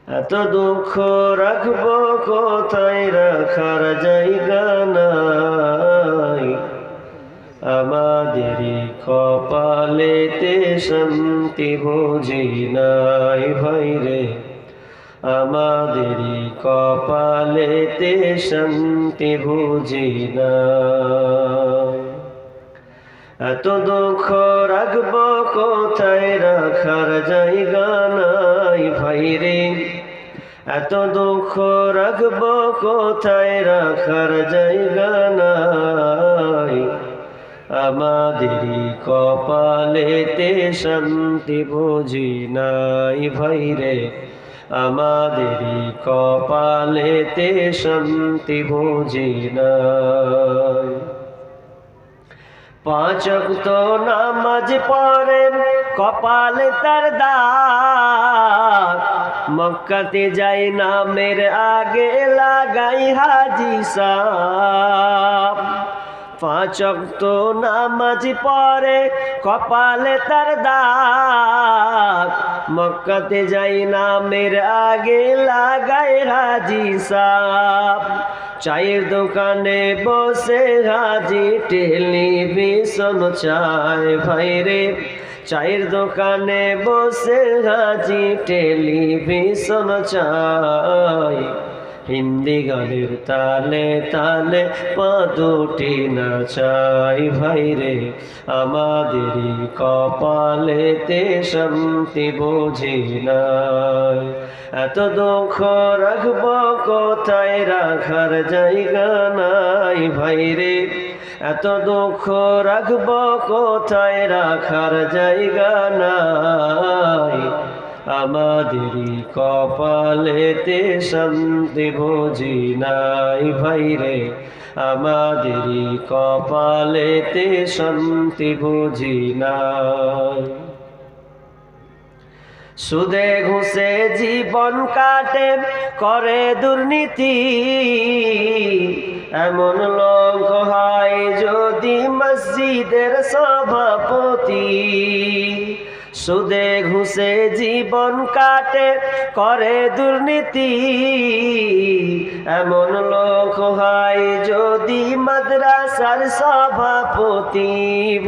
এত দুঃখ রাখবো কোথায়, রাখার জায়গা নাই। আমাদেরই কপালেতে শান্তি বুঝি নাই ভাইরে, আমাদেরই কপালেতে শান্তি বুঝি নাই। এত দুঃখ রাখবো কোথায়, রাখার জায়গা নাই ভাইরে, এত দুঃখ রাখবো কোথায়, রাখার জায়গা নাই। আমাদেরই কপালেতে শান্তি বুঝি নাই ভাইরে, আমাদেরই কপালেতে শান্তি বুঝি নাই। পাঁচ ওয়াক্ত নামাজ পড়ে কপালে তার দাগ, মক্কাতে যাই নামের আগে লাগাই হাজি সাহেব। পাঁচ ওয়াক্ত নামাজ পড়ে কপালে তার দাগ, মক্কাতে যাই নামের আগে লাগাই হাজি সাহেব। চায়ের দোকানে বসে হাজি টেলিভিশন চায় ভাইরে, চায়ের দোকানে বসে হাজি টেলিভিশন চায়। হিন্দি গানের তালে তালে পা দুটি নাচাই ভাইরে, আমাদেরই কপালেতে শান্তি বুঝি নাই। এত দুঃখ রাখবো কোথায়, রাখার জায়গা নাই ভাইরে, এত দুঃখ রাখবো কোথায়, রাখার জায়গা নাই। আমাদেরই কপালেতে শান্তি বুঝি নাই ভাইরে, আমাদেরই কপালেতে শান্তি বুঝি নাই। সুদে ঘুষে জীবন কাটে করে দুর্নীতি, এমন লোক হয় যদি মসজিদের সভাপতি। সুদে ঘুষে জীবন কাটে করে দুর্নীতি, এমন লোক হয় যদি মাদ্রাসার সভাপতি।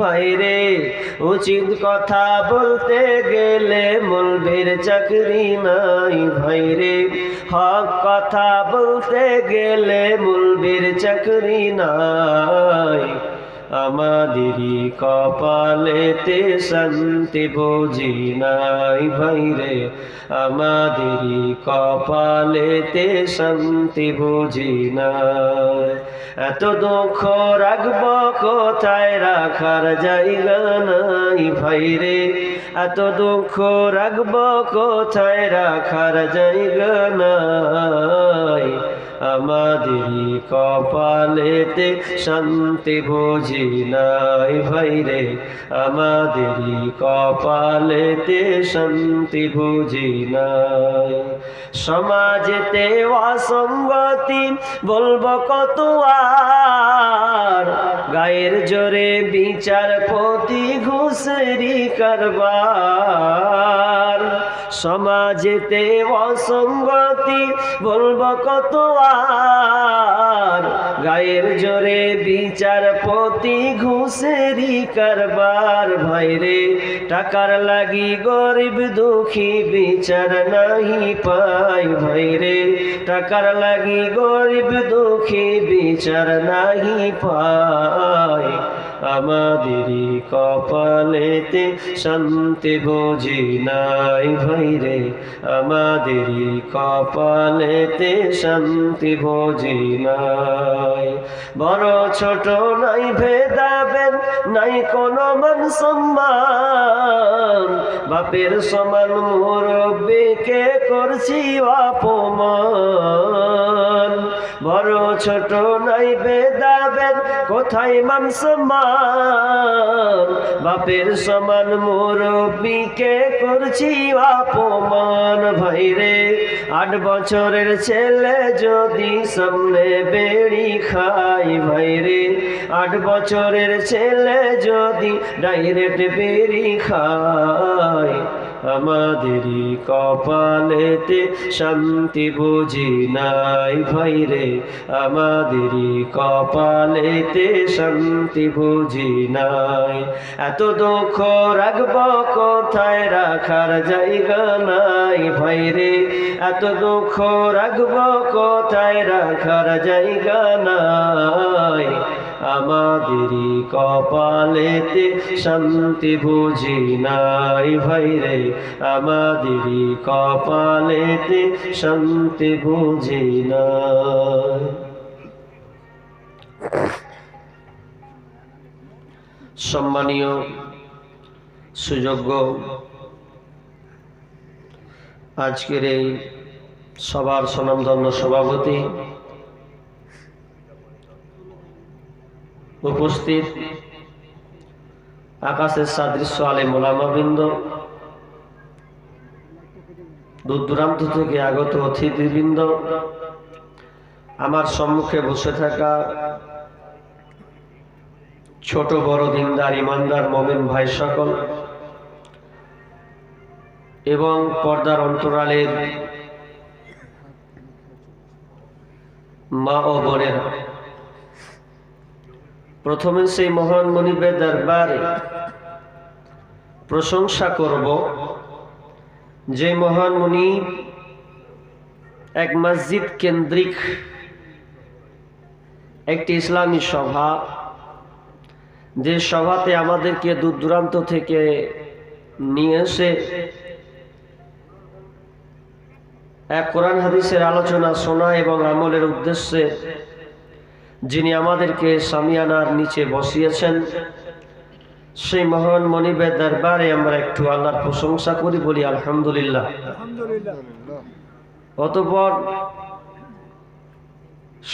ভাইরে উচিত কথা বলতে গেলে মৌলবীর চাকরি নাই ভাইরে, হক কথা বলতে গেলে মৌলবীর চাকরি নাই। আমাদেরই কপালেতে শান্তি বুঝি নাই ভাইরে, আমাদেরই কপালেতে শান্তি বুঝি নাই। এত দুঃখ রাখবো কোথায়, রাখার জায়গা নাই ভাইরে, এত দুঃখ রাখবো কোথায়, রাখার জায়গা নাই। আমাদেরই কপালেতে শান্তি বুঝি নাই ভাইরে, আমাদেরই কপালেতে শান্তি বুঝি নাই। সমাজেতে অসঙ্গতি বলবো কত আর, গায়ের জোরে বিচারপতি ঘুষেরি কারবার। সমাজেতে অসঙ্গতি বলবো কত আর, গায়ের জোরে বিচারপতি ঘুষেরি কারবার। ভাইরে টাকার লাগি গরিব দুঃখী বিচার নাহি পাই ভাইরে, টাকার লাগি গরিব দুঃখী বিচার নাহি পাই। আমাদেরই কপালেতে শান্তি বুঝি নাই ভাইরে, আমাদেরই কপালেতে শান্তি বুঝি নাই। বড় ছোট নাই ভেদাভেদ, নাই কোনো মান সম্মান, বাপের সমান মুরব্বিকে করছি অপমান। বড় ছোট নাই ভেদাভেদ, কোথায় মান সম্মান, বাপের সমান মুরব্বিকে করছি অপমান। ভাইরে 8 বছরের ছেলে যদি সামনে বেড়ি খায় ভাইরে, 8 বছরের ছেলে যদি ডাইরেক্ট বেড়ি খায়, আমাদেরই কপালেতে শান্তি বুঝি নাই ভাইরে, আমাদেরই কপালেতে শান্তি বুঝি নাই। এত দুঃখ রাখব কোথায়, রাখার জায়গা নাই ভাইরে, এত দুঃখ রাখব কোথায়, রাখার জায়গা নাই। আমাদেরই কপালেতে শান্তি বুঝি নাই ভাইরে, আমাদেরই কপালেতে শান্তি বুঝি নাই। সম্মানীয় সুযোগ্য আজকের এই সবার স্বনামধন্য সভাপতি, উপস্থিত আকাশের সাদৃশ্য আলেম ওলামাবৃন্দ, দূর দূরান্ত থেকে আগত অতিথিবৃন্দ, আমার সম্মুখে বসে থাকা ছোট বড় দিনদার ইমানদার মোমেন ভাই সকল, এবং পর্দার অন্তরালের মা ও বোনেরা, প্রথমে সেই মহান মনিবের দরবারে প্রশংসা করব যে মহান মনিব এক মসজিদ কেন্দ্রিক একটি ইসলামী সভা, যে সভাতে আমাদেরকে দূর দূরান্ত থেকে নিয়ে এসে এক কোরআন হাদিসের আলোচনা শোনা এবং আমলের উদ্দেশ্যে যিনি আমাদেরকে সামিয়ানার নিচে বসিয়েছেন, সেই মহান মনিবের দরবারে আমরা একটু আল্লাহর প্রশংসা করি, বলি আলহামদুলিল্লাহ। অতঃপর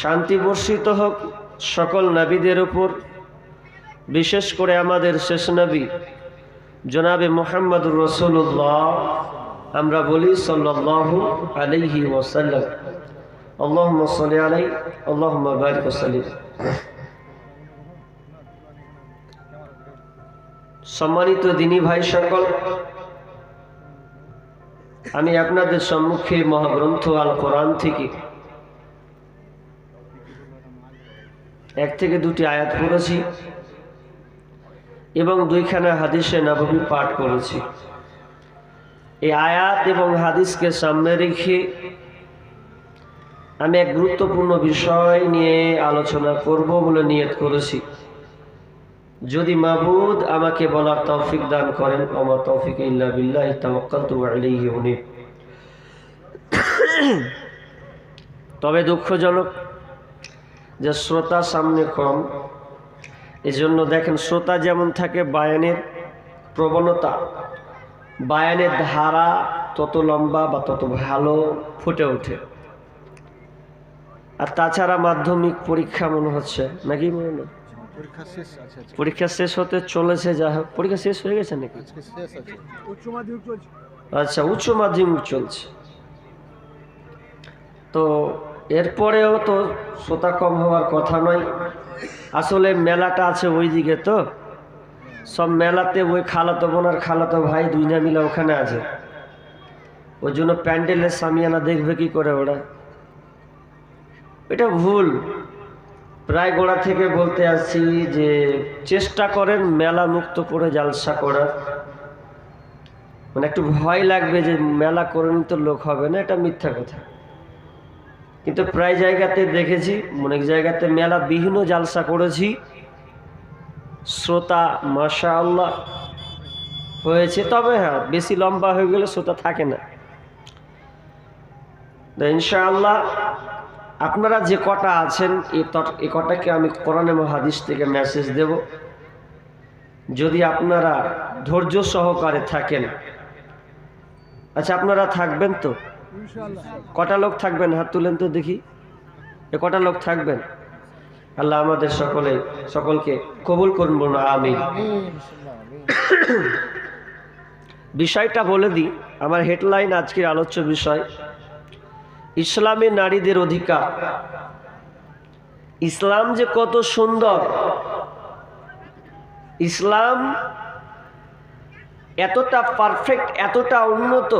শান্তি বর্ষিত হোক সকল নবীদের উপর, বিশেষ করে আমাদের শেষ নবী জনাবে মুহাম্মদুর রাসূলুল্লাহ, আমরা বলি সাল্লাল্লাহু আলাইহি ওয়াসাল্লাম। আল্লাহুম্মা সাল্লি আলাইহি আল্লাহুম্মা বারিক ওয়া সাল্লিম। সম্মানিত দিনী ভাই সকল, আমি আপনাদের সম্মুখে মহাগ্রন্থ আল কোরআন থেকে এক থেকে দুটি আয়াত পড়েছি এবং দুইখানা হাদিসে নববী পাঠ করেছি। এই আয়াত এবং হাদিসকে সামনে রেখে আমি এক গুরুত্বপূর্ণ বিষয় নিয়ে আলোচনা করব বলে নিয়ত করেছি। যদি মাবুদ আমাকে বলার তৌফিক দান করেন, ওমা তৌফিক ইল্লা বিল্লাহি তাওয়াক্কালতু ওয়া আলাইহি উনীব। তবে দুঃখজনক যে শ্রোতা সামনে কম, এজন্য দেখেন শ্রোতা যেমন থাকে, বায়ানের প্রবণতা, বায়ানের ধারা তত লম্বা বা তত ভালো ফুটে ওঠে। আর তাছাড়া মাধ্যমিক পরীক্ষা মনে হচ্ছে নাকি, মনে হয় পরীক্ষা শেষ হতে চলেছে, যা হোক পরীক্ষা শেষ হয়ে গেছে নাকি? আচ্ছা, উচ্চ মাধ্যমিক চলছে, তো এরপরেও তো শ্রোতা কম হওয়ার কথা নয়। আসলে মেলাটা আছে ওই দিকে, তো সব মেলাতে ওই খালাতো বোন আর খালাতো ভাই দুইটা মিলে ওখানে আছে, ওই জন্য প্যান্ডেলের সামিয়ানা দেখবে কি করে ওরা? এটা ভুল। প্রায় গোড়া থেকে বলতে আসছি যে চেষ্টা করেন মেলা মুক্ত করে জালসা করার। মানে একটু ভয় লাগবে যে মেলা করে তো লোক হবে না, এটা মিথ্যা কথা। কিন্তু প্রায় জায়গাতে দেখেছি, অনেক জায়গাতে মেলা বিহীন জালসা করেছি, শ্রোতা মাশাআল্লাহ হয়েছে। তবে হ্যাঁ, বেশি লম্বা হয়ে গেলে শ্রোতা থাকে না। ইনশাআল্লাহ আপনারা যে কটা আছেন এই কটাকে আমি কোরআন এবং হাদিস থেকে মেসেজ দেব। যদি আপনারা ধৈর্য সহকারে থাকেন, আচ্ছা আপনারা থাকবেন তো? কটা লোক থাকবেন? হাত তুলেন তো দেখি, এ কটা লোক থাকবেন? আল্লাহ আমাদের সকলকে কবুল করুন, বলুন আমিন। বিষয়টা বলে দিই, আমার হেডলাইন আজকের আলোচ্য বিষয় ইসলামে নারীদের অধিকার। ইসলাম যে কত সুন্দর, ইসলাম এতটা পারফেক্ট, এতটা উন্নত,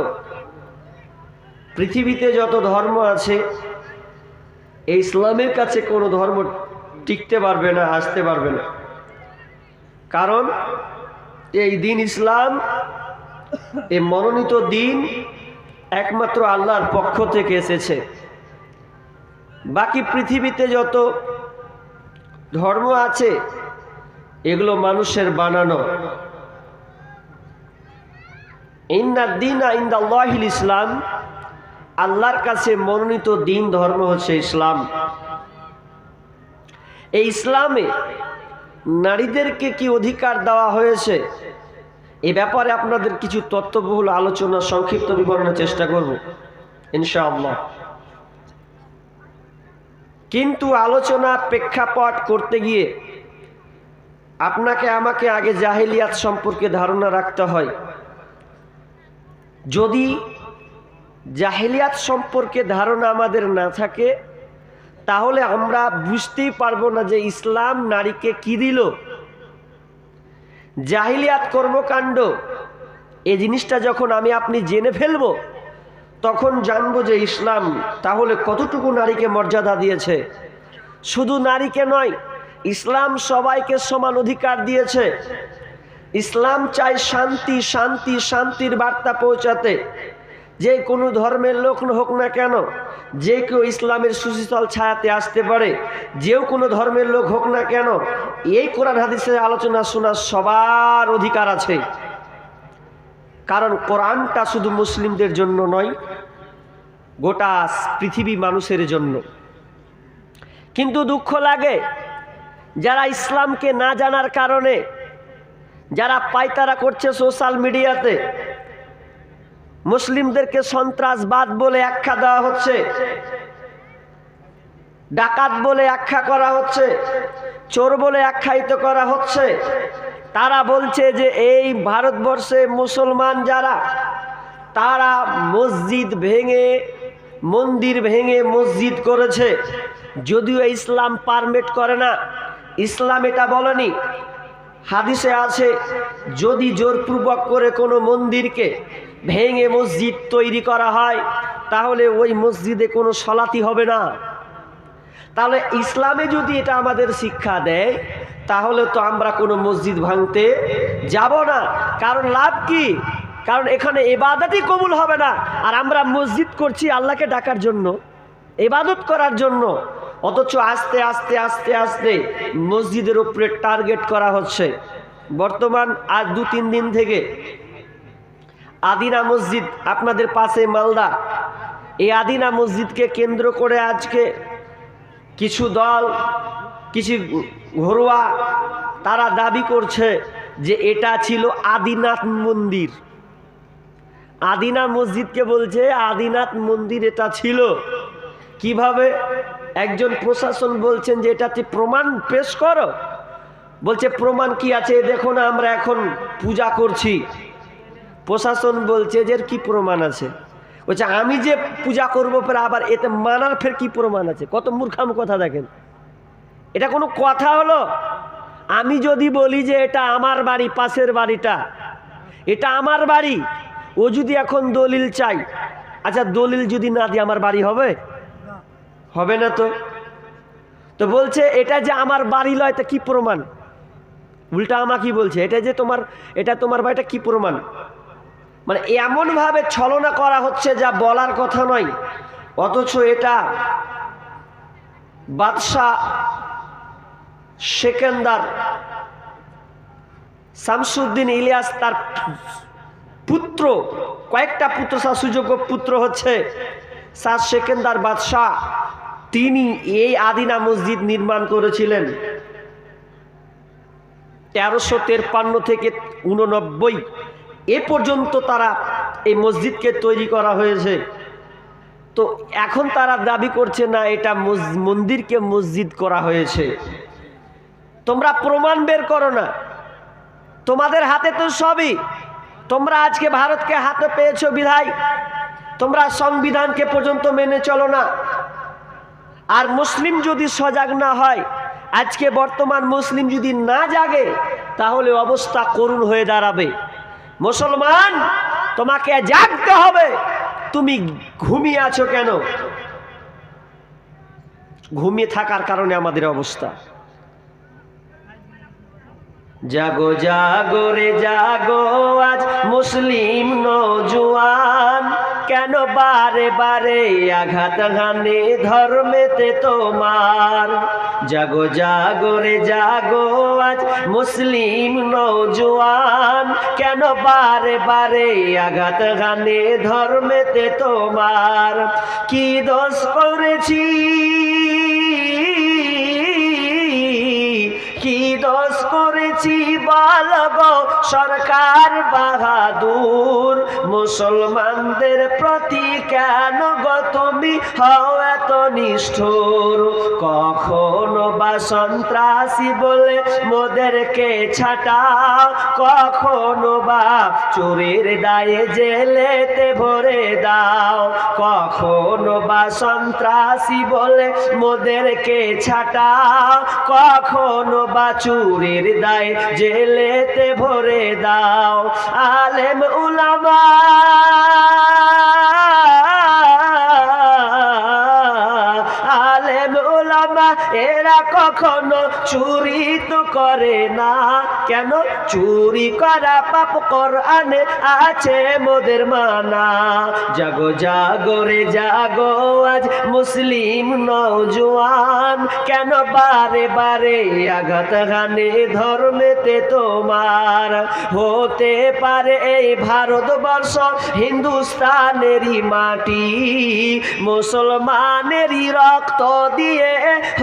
পৃথিবীতে যত ধর্ম আছে এই ইসলামের কাছে কোনো ধর্ম টিকতে পারবে না, আসতে পারবে না। কারণ এই দিন ইসলাম, এই মনোনীত দিন একমাত্র আল্লাহর পক্ষ থেকে এসেছে। বাকি পৃথিবীতে যত ধর্ম আছে এগুলো মানুষের বানানো। ইন্নাদ দীনা ইনদাল্লাহিল ইসলাম, আল্লাহর কাছে মনোনীত দিন ধর্ম হচ্ছে ইসলাম। এই ইসলামে নারীদেরকে কি অধিকার দেওয়া হয়েছে এ ব্যাপারে আপনাদের কিছু তথ্যবহুল আলোচনা, সংক্ষিপ্ত বিবরণের চেষ্টা করব ইনশাআল্লাহ। কিন্তু আলোচনা প্রেক্ষাপট করতে গিয়ে আপনাকে আমাকে আগে জাহেলিয়াত সম্পর্কে ধারণা রাখতে হয়। যদি জাহেলিয়াত সম্পর্কে ধারণা আমাদের না থাকে তাহলে আমরা বুঝতেই পারবো না যে ইসলাম নারীকে কি দিল। জাহেলিয়াত কর্মকাণ্ড এই জিনিসটা যখন আমি আপনি জেনে ফেলবো তখন জানবো যে ইসলাম তাহলে কতটুকু নারীকে মর্যাদা দিয়েছে। শুধু নারীকে নয়, ইসলাম সবাইকে সমান অধিকার দিয়েছে। ইসলাম চায় শান্তি, শান্তি, শান্তির বার্তা পৌঁছাতে। যে কোনো ধর্মের লোক হোক না কেন, যে কেউ ইসলামের সুশীতল ছায়াতে আসতে পারে, যেও কোনো ধর্মের লোক হোক না কেন, এই কোরআন হাদিসের আলোচনা শোনার সবার অধিকার আছে। কারণ কোরআনটা শুধু মুসলিমদের জন্য নয়, গোটা পৃথিবী মানুষের জন্য। কিন্তু দুঃখ লাগে যারা ইসলামকে না জানার কারণে যারা পায়তারা করছে সোশ্যাল মিডিয়াতে, মুসলিমদেরকে সন্ত্রাসবাদ বলে আখ্যা দেওয়া হচ্ছে, ডাকাত বলে আখ্যা করা হচ্ছে, চোর বলে আখ্যায়িত করা হচ্ছে। তারা বলছে যে এই ভারতবর্ষে মুসলমান যারা, তারা মসজিদ ভেঙে, মন্দির ভেঙে মসজিদ করেছে। যদিও ইসলাম পারমিট করে না, ইসলাম এটা বলেনি। হাদিসে আছে যদি জোরপূর্বক করে কোনো মন্দিরকে ভেঙে মসজিদ তৈরি করা হয় তাহলে ওই মসজিদে কোনো সলাতি হবে না। তাহলে ইসলামে যদি এটা আমাদের শিক্ষা দেয় তাহলে তো আমরা কোনো মসজিদ ভাঙতে যাব না। কারণ লাভ কি? কারণ এখানে ইবাদতই কবুল হবে না, আর আমরা মসজিদ করছি আল্লাহকে ডাকার জন্য, ইবাদত করার জন্য। অথচ আস্তে আস্তে আস্তে আস্তে মসজিদের উপরে টার্গেট করা হচ্ছে। বর্তমান আজ 2-3 দিন থেকে আদিনা মসজিদ আপনাদের পাশে মালদা, এই আদিনা মসজিদকে কেন্দ্র করে আজকে কিছু দল, কিছু ঘরোয়া, তারা দাবি করছে যে এটা ছিল আদিনাথ মন্দির। আদিনা মসজিদকে বলছে আদিনাথ মন্দির এটা ছিল। কিভাবে? একজন প্রশাসন বলছেন যে এটাতে প্রমাণ পেশ করো। বলছে প্রমাণ কি আছে? দেখো না আমরা এখন পূজা করছি। প্রশাসন বলছে যে কি প্রমাণ আছে? বলছে আমি যে পূজা করবো ফের আবার এতে মানার ফের কি প্রমাণ আছে? কত মূর্খাম কথা দেখেন, এটা কোনো কথা হলো? আমি যদি বলি যে এটা আমার বাড়ি, পাশের বাড়িটা এটা আমার বাড়ি, ও যদি এখন দলিল চাই, আচ্ছা দলিল যদি না দিয়ে আমার বাড়ি হবে? হবে না তো। তো বলছে এটা যে আমার বাড়ি লয়, এটা কি প্রমাণ? উল্টা আমাকে বলছে এটা যে তোমার, এটা তোমার বাড়িটা কি প্রমাণ? মানে এমন ভাবে ছলনা করা হচ্ছে যা বলার কথা নয়। অথচ এটা বাদশাহ সেকেন্দার শামসুদ্দিন ইলিয়াস, তার পুত্র, কয়েকটা পুত্র, সুযোগ্য পুত্র হচ্ছে শাহ সেকেন্দার বাদশাহ, তিনি এই আদিনা মসজিদ নির্মাণ করেছিলেন 1353 থেকে 89 এ পর্যন্ত তারা এই মসজিদকে তৈরি করা হয়েছে। তো এখন তারা দাবি করছে না এটা মন্দিরকে মসজিদ করা হয়েছে। তোমরা প্রমাণ বের করো না, তোমাদের হাতে তো সবই। তোমরা আজকে ভারতকে হাতে পেয়েছো বিধায় তোমরা সংবিধানকে পর্যন্ত মেনে চলো না। আর মুসলিম যদি সজাগ না হয়, আজকে বর্তমান মুসলিম যদি না জাগে তাহলে অবস্থা করুণ হয়ে দাঁড়াবে। মুসলমান, তোমাকে জাগতে হবে। তুমি ঘুমিয়ে আছো কেন? ঘুমিয়ে থাকার কারণে আমাদের অবস্থা। জাগো জাগো রে জাগো আজ মুসলিম নওজোয়ান, কেন বারে বারে আঘাত হানে ধর্মেতে তোমার। জাগো জাগো রে জাগো আজ মুসলিম নওজোয়ান, কেন বারে বারে আঘাত হানে ধর্মেতে তোমার। কি দোষ করেছি, কি দোষ করেছি বল গো সরকার বাহাদুর, মুসলমানদের প্রতি কেন গো তুমি হও এত নিষ্ঠুর। কখনো বা সন্ত্রাসী বলে মোদেরকে ছাটাও, কখনো বা চোরের দায়ে জেলেতে ভরে দাও। কখনো বা সন্ত্রাসী বলে মোদেরকে ছাটাও, কখনো বা চোরের দায়ে জেলেতে ভরে দাও। আলেম উলামা এরা কখনো চুরি তো করে না, কেন? চুরি করা পাপ কোরআনে আছে মোদের মানা। জাগো জাগো রে জাগো আজ মুসলিম নওজোয়ান, কেন বারে বারে আঘাত হানে ধর্মেতে তোমার। হতে পারে এই ভারতবর্ষ হিন্দুস্তানেরই মাটি, মুসলমানেরই রক্ত দিয়ে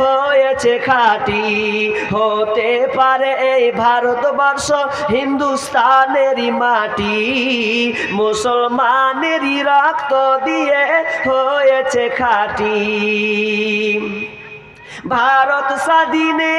হয়েছে খাঁটি। হতে পারে এই ভারতবর্ষ হিন্দুস্তানেরই মাটি, মুসলমানেরই রক্ত দিয়ে হয়েছে খাঁটি। ভারত স্বাধীনে,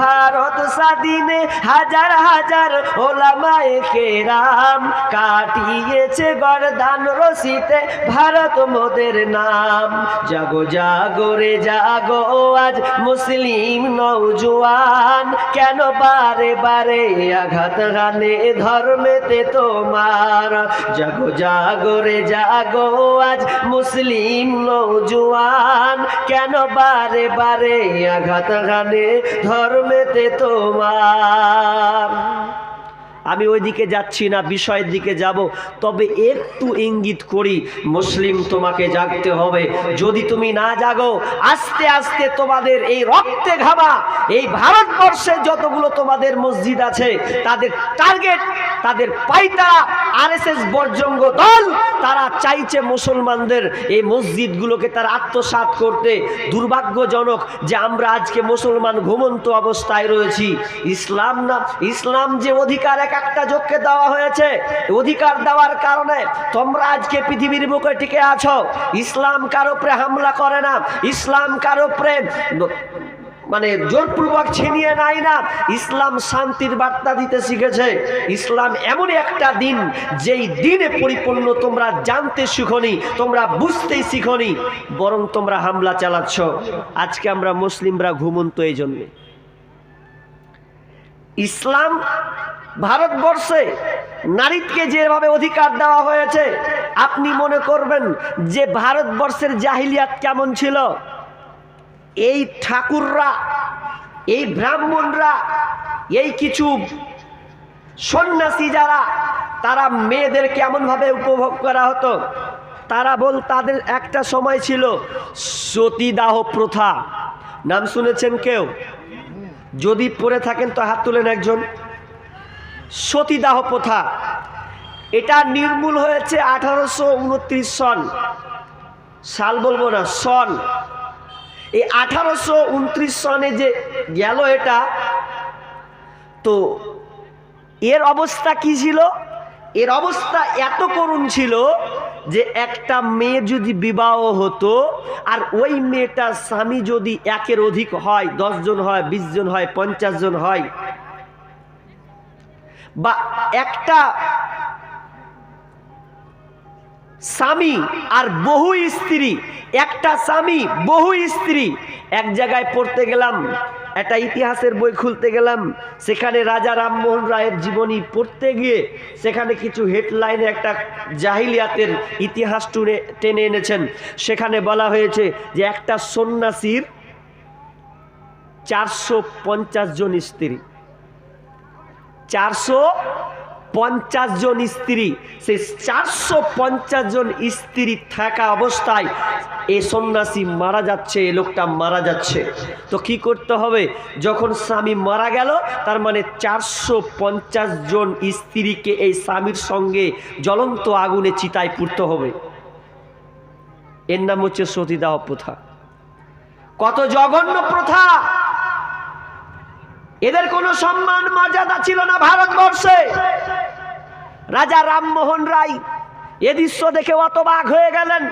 ভারত স্বাধীনে হাজার হাজার ওলামায়ে কেরাম কাটিয়েছে গর্দান রশিতে ভারত মোদের নাম। জাগো জাগো রে জাগো আজ মুসলিম নওজোয়ান, কেন বারে বারে আঘাত হানে ধর্মেতে তোমার। জাগো জাগো রে জাগো আজ মুসলিম নওজোয়ান, কেন বারে বারে আঘাত হানে ধর্মেতে তোমার। আমি ওইদিকে যাচ্ছি না, বিষয়ের দিকে যাব, তবে একটু ইঙ্গিত করি, মুসলিম তোমাকে জাগতে হবে। যদি তুমি না জাগো, আস্তে আস্তে তোমাদের এই রক্তে ঘামা এই ভারতবর্ষে যতগুলো তোমাদের মসজিদ আছে, তাদের টার্গেট, তাদের পাইতারা আরএসএস বর্জঙ্গ দল, তারা চাইছে মুসলমানদের এই মসজিদগুলোকে তারা আত্মসাৎ করতে। দুর্ভাগ্যজনক যে আমরা আজকে মুসলমান ঘুমন্ত অবস্থায় রয়েছি। ইসলাম না, ইসলাম যে অধিকার একটা যোগকে দেওয়া হয়েছে, অধিকার দেওয়ার কারণে তোমরা আজকে পৃথিবীর বুকে টিকে আছো। ইসলাম কারো উপরে হামলা করে না, ইসলাম কারো উপরে মানে জোরপূর্বক ছিনিয়ে নেয় না। ইসলাম শান্তির বার্তা দিতে শিখেছে। ইসলাম এমন একটা দিন, যেই দিনে পরিপূর্ণ তোমরা জানতে শিখনি, তোমরা বুঝতেই শিখনি, বরং তোমরা হামলা চালাচ্ছ। আজকে আমরা মুসলিমরা ঘুমন্ত এই জন্যে। ইসলাম ভারতবর্ষে নারীকে যেভাবে অধিকার দেওয়া হয়েছে, আপনি মনে করবেন যে ভারতবর্ষের জাহিলিয়াত কেমন ছিল। এই ঠাকুররা, এই ব্রাহ্মণরা, এই কিছু সন্ন্যাসী যারা, তারা মেয়েদেরকে এমনভাবে উপভোগ করা হতো। তারা তাদের একটা সময় ছিল সতীদাহ প্রথা। নাম শুনেছেন কেউ? যদি পড়ে থাকেন তো হাত তুলেন একজন। সতীদাহ প্রথা, এটা নির্মূল হয়েছে 1829 সন, সাল বলবো না, সন। এই 1829 সনে যে গেল এটা, তো এর অবস্থা কি ছিল? এর অবস্থা এত করুণ ছিল যে একটা মেয়ে যদি বিবাহ হতো, আর ওই মেয়েটার স্বামী যদি একের অধিক হয়, 10 জন হয়, 20 জন হয়, 50 জন হয়, বা একটা স্বামী আর বহু স্ত্রী, একটা স্বামী বহু স্ত্রী, এক জায়গায় পড়তে গেলাম একটা ইতিহাসের বই খুলতে গেলাম, সেখানে রাজা রামমোহন রায়ের জীবনী পড়তে গিয়ে সেখানে কিছু হেডলাইনে একটা জাহিলিয়াতের ইতিহাস টেনে এনেছেন। সেখানে বলা হয়েছে যে একটা সন্ন্যাসীর 450 জন স্ত্রী, 450 জন স্ত্রী। সেই 450 জন স্ত্রী থাকা অবস্থায় এই সন্ন্যাসী মারা যাচ্ছে, এই লোকটা মারা যাচ্ছে। তো কি করতে হবে? যখন স্বামী মারা গেল, তার মানে 450 জন স্ত্রীকে এই স্বামীর সঙ্গে জ্বলন্ত আগুনে চিতায় পুড়তে হবে। এর নাম হচ্ছে সতীদাহ প্রথা। কত জঘন্য প্রথা! এদের কোনো সম্মান মর্যাদা ছিল না ভারতবর্ষে। রাজা রামমোহন রায় এ দৃশ্য দেখে অতবাক হয়ে গেলেন।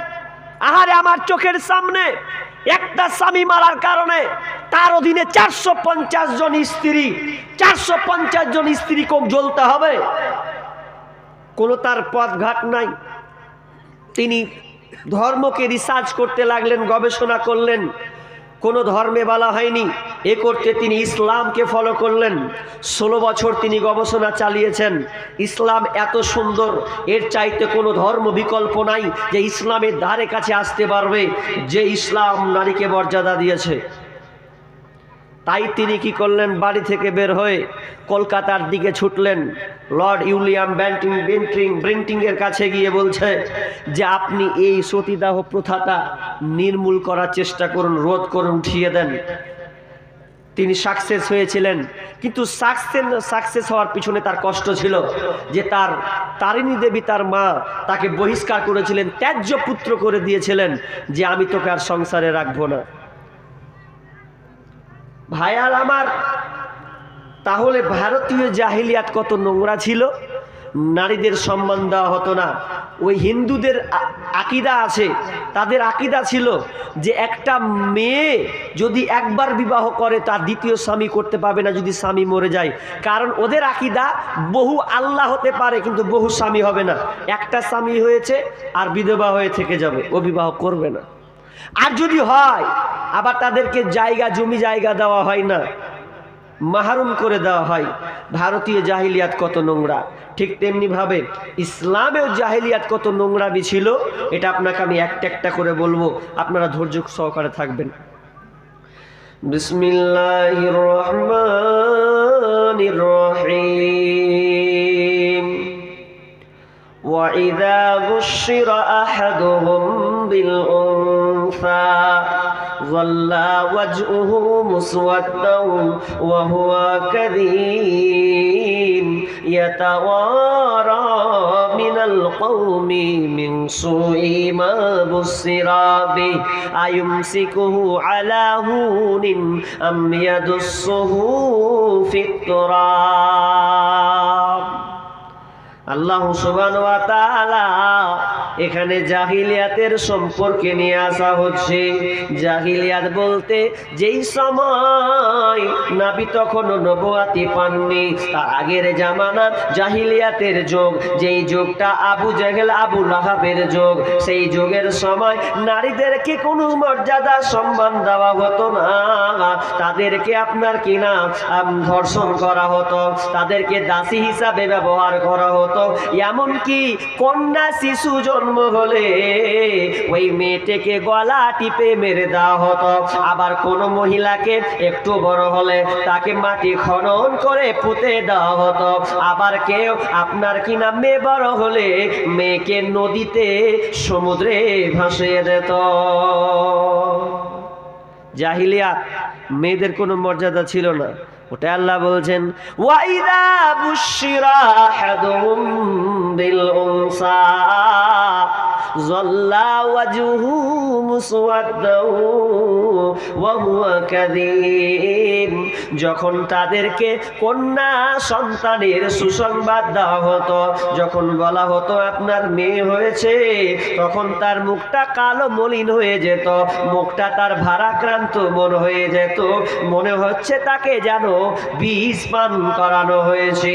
আহারে, আমার চোখের সামনে একটা স্বামী মারার কারণে তার অধীনে 450 জন স্ত্রী, 450 জন স্ত্রী কম জ্বলতে হবে। কোনো তার পথঘাট নাই। তিনি ধর্মকে রিসার্চ করতে লাগলেন, গবেষণা করলেন। কোনো ধর্মে বলা হয়নি এ করতে। তিনি ইসলামকে ফলো করলেন। 16 বছর তিনি গবেষণা চালিয়েছেন। ইসলাম এত সুন্দর, এর চাইতে কোনো ধর্ম বিকল্প নাই যে ইসলামের ধারে কাছে আসতে পারবে, যে ইসলাম নারীকে মর্যাদা দিয়েছে। তাই তিনি কি করলেন? বাড়ি থেকে বের হয়ে কলকাতার দিকে ছুটলেন। লর্ড উইলিয়াম বেন্টিং এর কাছে গিয়ে বলছে যে আপনি এই সতীদাহ প্রথাটা নির্মূল করার চেষ্টা করুন, রোধ করুন, উঠিয়ে দেন। তিনি সাকসেস হয়েছিলেন, কিন্তু সাকসেস হওয়ার পিছনে তার কষ্ট ছিল যে তার তারিণী দেবী, তার মা, তাকে বহিষ্কার করেছিলেন, ত্যায্য পুত্র করে দিয়েছিলেন যে আমি তোকে আর সংসারে রাখবো না। ভাইয়ার আমার, তাহলে ভারতীয় জাহিলিয়াত কত নোংরা ছিল। নারীদের সম্মান দেওয়া হতো না। ওই হিন্দুদের আকিদা আছে, তাদের আকিদা ছিল যে একটা মেয়ে যদি একবার বিবাহ করে তার দ্বিতীয় স্বামী করতে পারবে না যদি স্বামী মরে যায়। কারণ ওদের আকিদা বহু আল্লাহ হতে পারে কিন্তু বহু স্বামী হবে না। একটা স্বামী হয়েছে আর বিধবা হয়ে থেকে যাবে, ও বিবাহ করবে না। আর যদি হয় আবার তাদেরকে জমি জায়গা দেওয়া হয় না, মাহরুম করে দেওয়া হয়। ভারতীয় জাহিলিয়াত কত নোংরা, ঠিক তেমনি ভাবে ইসলামেও জাহিলিয়াত কত নোংরামি ছিল। এটা আপনাকে আমি একটা একটা করে বলবো, আপনারা ধৈর্য সহকারে থাকবেন। বিসমিল্লাহির রহমানির রহিম। وَإِذَا بُشِّرَ أَحَدُهُم بِالْأُنثَى ظَلَّ وَجْهُهُ مُسْوَدًّا وَهُوَ كَظِيمٌ يَتَوَارَى مِنَ الْقَوْمِ مِنْ سُوءِ مَا بُشِّرَ بِهِ أَيُمْسِكُهُ عَلَى هُونٍ أَمْ يَدُسُّهُ فِي التُّرَابِ। আল্লাহ সুবহানাহু ওয়া তাআলা এখানে জাহিলিয়াতের সম্পর্কে নিয়ে আসা হচ্ছে। জাহিলিয়াত বলতে যেই সময় নবী তখনও নবুয়তি পাননি, তার আগের জামানার জাহিলিয়াতের যুগ, যেই যুগটা আবু জেহেল আবু লাহাবের যুগ, সেই যুগের সময় নারীদেরকে কোনো মর্যাদা সম্মান দেওয়া হতো না। তাদেরকে আপনার কিনা ধর্ষণ করা হতো, তাদেরকে দাসী হিসাবে ব্যবহার করা হতো। এমনকি কন্যা শিশু জন্ম হলে ওই মেয়েটাকে গলা টিপে মেরে দেওয়া হতো। আবার কোন মহিলাকে একটু বড় হলে তাকে মাটি খনন করে পুঁতে দেওয়া হতো। আবার কেউ আপনার কিনা মেয়ে বড় হলে মেয়েকে নদীতে সমুদ্রে ভাসিয়ে দিত। জাহিলিয়াত, মেয়েদের কোনো মর্যাদা ছিল না। ওটা আল্লাহ বলছেন ওয়াইদা বুশিরা আহাদুহুম বিল উনসা যাল্লা ওয়াজহু মুসওয়াদ্দাও ওয়া হুয়া কাযীম। যখন তাদেরকে কন্যা সন্তানের সুসংবাদ দেওয়া হতো, যখন বলা হতো আপনার মেয়ে হয়েছে, তখন তার মুখটা কালো মলিন হয়ে যেত, মুখটা তার ভারাক্রান্ত মনে হয়ে যেত, মনে হচ্ছে তাকে যেন বিষ পান করানো হয়েছে।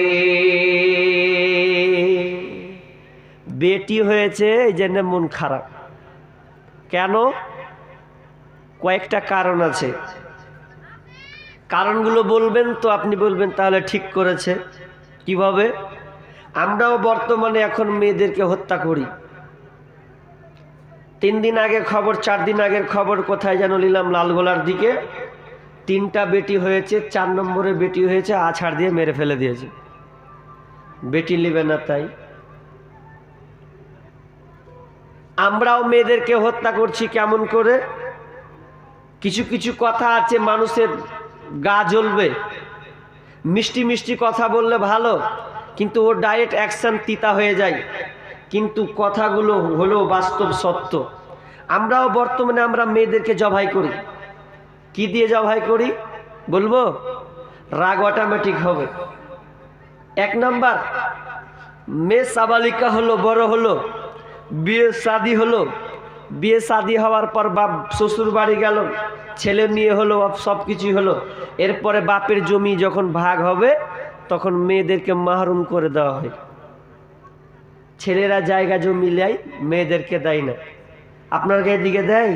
বেটি হয়েছে এই জন্য মন খারাপ। কেন? কয়েকটা কারণ আছে। কারণগুলো বলবেন তো আপনি বলবেন তাহলে ঠিক করেছে। কিভাবে? আমরাও বর্তমানে এখন মেয়েদেরকে হত্যা করি। 3 দিন আগের খবর, 4 দিন আগের খবর কোথায় যেন নিলাম, লালগোলার দিকে 3টা বেটি হয়েছে, 4 নম্বরে বেটি হয়েছে, আছাড় দিয়ে মেরে ফেলে দিয়েছে। বেটি নেবে না তাই আমরাও মেয়েদেরকে হত্যা করছি। কেমন করে? কিছু কিছু কথা আছে মানুষের গা জ্বলবে, মিষ্টি মিষ্টি কথা বললে ভালো, কিন্তু ওর ডাইরেক্ট অ্যাকশন তিতা হয়ে যায়, কিন্তু কথাগুলো হলো বাস্তব সত্য। আমরাও বর্তমানে আমরা মেয়েদেরকে জবাই করি। কি দিয়ে জবাই করি বলবো? রাগ অটোমেটিক হবে। 1 নাম্বার, মেয়ে সাবালিকা হলো, বড় হলো, বিয়ে শাদি হলো, বিয়ে শাদি হওয়ার পর বাপ শ্বশুর বাড়ি গেল, ছেলে মেয়ে হলো, সব কিছুই হলো। এরপরে বাপের জমি যখন ভাগ হবে তখন মেয়েদেরকে মাহরুম করে দেওয়া হয়। ছেলেরা জায়গা জমি নেয়, মেয়েদেরকে দেয় না। আপনার এদিকে দেয়?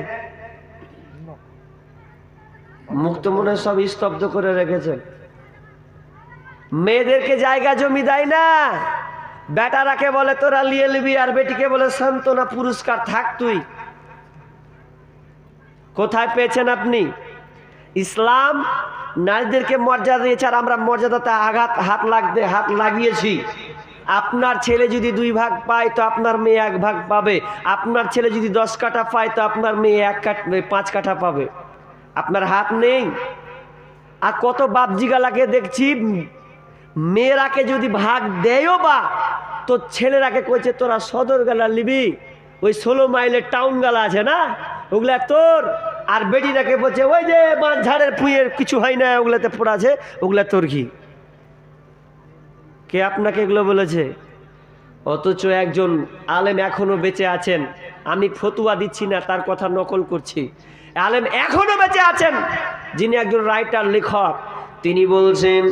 মুক্ত মনে সব স্তব্ধ করে রেখেছেন। মেয়েদেরকে জায়গা জমি দেয় না। বেটারাকে বলে তোরা লিয়ে নিবি, আর বেটিকে বলে সান্ত্বনা পুরস্কার, থাক তুই। কোথায় পেয়েছেন আপনি? ইসলাম নারীদেরকে মর্যাদা দিয়েছে, আর আমরা মর্যাদাতে হাত লাগিয়েছি। আপনার ছেলে যদি 2 ভাগ পায় তো আপনার মেয়ে 1 ভাগ পাবে। আপনার ছেলে যদি 10 কাঠা পায় তো আপনার মেয়ে 5 কাঠা পাবে। আপনার হাত নেই। আর কত বাপজিগালাকে দেখছি, মেয়েরাকে যদি ভাগ দেয়ও বা, তো ছেলেরাকে কইছে তোরা সদর গালা নিবি, ওই 16 মাইলের টাউন গালা আছে না, ওগুলা তোর। আর বেটিটাকে বলছে ওই যে বাঁশ ঝাড়ের পুঁয়ের কিছু হয় না, ওগুলাতে পড়াছে, ওগুলা তোর ঘি। কে আপনাকে এগুলো বলেছে? অথচ একজন আলেম এখনো বেঁচে আছেন। আমি ফতুয়া দিচ্ছি না, তার কথা নকল করছি। আলেম এখনো বেঁচে আছেন, যিনি একজন রাইটার, লেখক। তিনি বলছেন,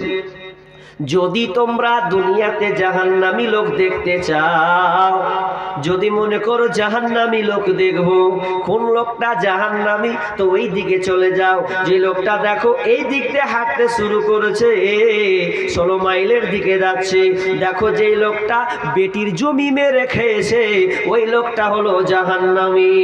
যদি তোমরা দুনিয়াতে জাহান্নামী লোক দেখতে চাও, যদি মনে করো জাহান্নামী লোক দেখবো, কোন লোকটা জাহান্নামী, তো ওই দিকে চলে যাও। যে লোকটা দেখো এই দিক দিয়ে হাঁটতে শুরু করেছে, 16 মাইলের দিকে যাচ্ছে, দেখো যে লোকটা বেটির জমি মেরে খেয়েছে, ওই লোকটা হলো জাহান্নামী।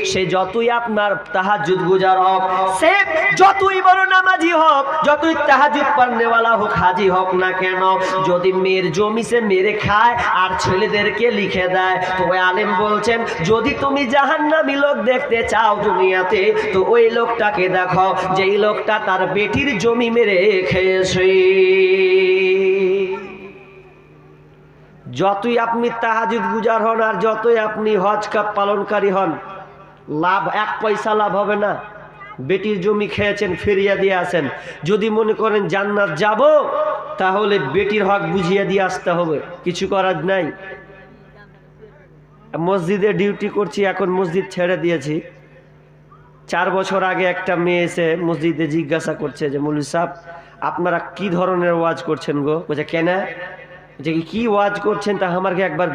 সে যতই আপনার তাহাজ্জুদ গুজার হোক, সে যতই বড় নামাজি হোক, যতই তাহাজ্জুদ পড়নেওয়ালা হোক, হাজি হোক না কেন, যদি মেয়ের জমি সে মেরে খায় আর ছেলেদেরকে লিখে দেয়, তো ওই আলেম বলছেন যদি তুমি জাহান্নামী লোক দেখতে চাও দুনিয়াতে, তো ওই লোকটাকে দেখো যেই লোকটা তার বেটির জমি মেরে খেয়েছে। যতই আপনি তাহাজ্জুদ গুজার হন আর যতই আপনি হজ কাপ পালনকারী হন, লাভ 1 পয়সা লাভ হবে না। বেটির জমি খেয়েছেন, ফিরিয়ে দিয়ে আসেন। যদি মনে করেন জান্নাত যাব, তাহলে বেটির হক বুঝিয়ে দিয়ে আসতে হবে, কিছু করার নাই। মসজিদে ডিউটি করছি, এখন মসজিদ ছেড়ে দিয়েছি। 4 বছর আগে একটা মেয়ে এসে মসজিদে জিজ্ঞাসা করছে যে মৌলভী সাহেব আপনারা কি ধরনের ওয়াজ করছেন গো? বলছে কেন? যে কি ওয়াজ করছেন, তা আমাকে একবার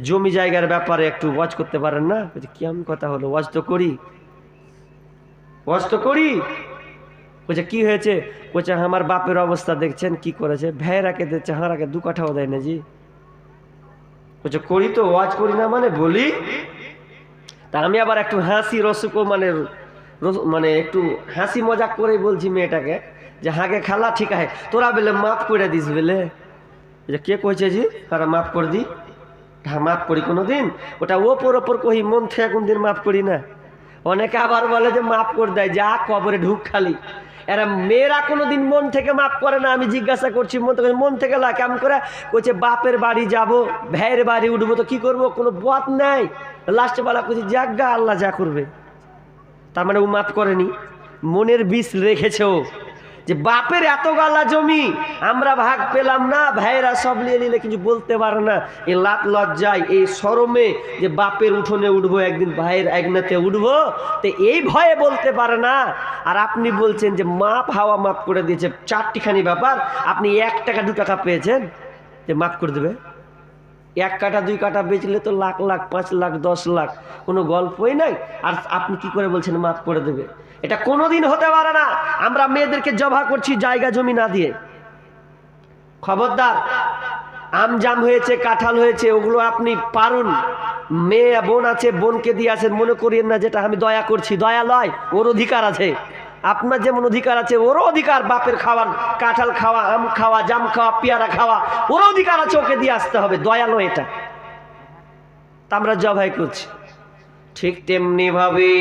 জমি জায়গার ব্যাপারে একটু ওয়াজ করতে পারেন না? বলছে কেমন কথা হলো, ওয়াজ তো করি। বলছে কি হয়েছে? বলছে আমার বাপের অবস্থা দেখছেন কি করেছে, ভেড়াকে দিচ্ছে, হাঁড়াকে 2 কাঠাও দেয় না জি। বলছে করি তো, ওয়াজ করি না মানে বলি। তা আমি আবার একটু হাসি রসুক মানে একটু হাসি মজাক করে বলছি মেয়েটাকে যে হাঁকে খালা ঠিক আছে, তোরা বেলে মাফ করে দিস বেলে। কে কইছে জি তারা মাফ করে দি? হ্যাঁ মাফ করি কোনোদিন, ওটা ওপর কহি, মন থেকে কোনদিন মাফ করি না। অনেকে আবার বলে যে মাফ করে দেয়, যা কবরে ঢুক খালি। এরা মেয়েরা কোনোদিন মন থেকে মাফ করে না। আমি জিজ্ঞাসা করছি মন থেকে লা কেমন করে? বলছে বাপের বাড়ি যাব, ভাইয়ের বাড়ি উঠবো, তো কি করবো, কোনো পথ নাই। লাস্টে বেলা করছি যাক গা, আল্লাহ যা করবে। তার মানে ও মাফ করেনি, মনের বিষ রেখেছে ও, যে বাপের এত গালা জমি আমরা ভাগ পেলাম না, ভাইয়েরা সব নিয়ে নিলে কিছু বলতে পারে না। এই লাত লজ্জায়, এই শরমে যে বাপের উঠোনে উঠবো একদিন, ভাইয়ের একনাতে উঠবো, তো এই ভয়ে বলতে পারে না। আর আপনি বলছেন যে মাপ হাওয়া মাফ করে দিয়েছে, 4টিখানি ব্যাপার, আপনি 1 টাকা 2 টাকা পেয়েছেন যে মাফ করে দেবে। 1 কাঠা 2 কাঠা বেচলে তো লাখ লাখ 5 লাখ 10 লাখ, কোনো গল্পই নাই। আর আপনি কি করে বলছেন মাফ করে দেবে? এটা কোনোদিন হতে পারে না। আমরা মেয়েদেরকে জবাহ করছি জায়গা জমি না দিয়ে। খবরদার, আম জাম হয়েছে, কাঁঠাল হয়েছে, ওগুলো আপনি পারুন। মেয়ে বোন আছে, বোনকে দিয়ে আসেন, মনে করিয়েন না যেটা আমি দয়া করছি। দয়া লয়, ওর অধিকার আছে। আপনার যেমন অধিকার আছে, ওরও অধিকার বাপের খাওয়ার, কাঁঠাল খাওয়া, আম খাওয়া, জাম খাওয়া, পেয়ারা খাওয়া, ওরও অধিকার আছে, ওকে দিয়ে আসতে হবে। দয়া নয় এটা। তা আমরা জবাই করছি। ঠিক তেমনি ভাবে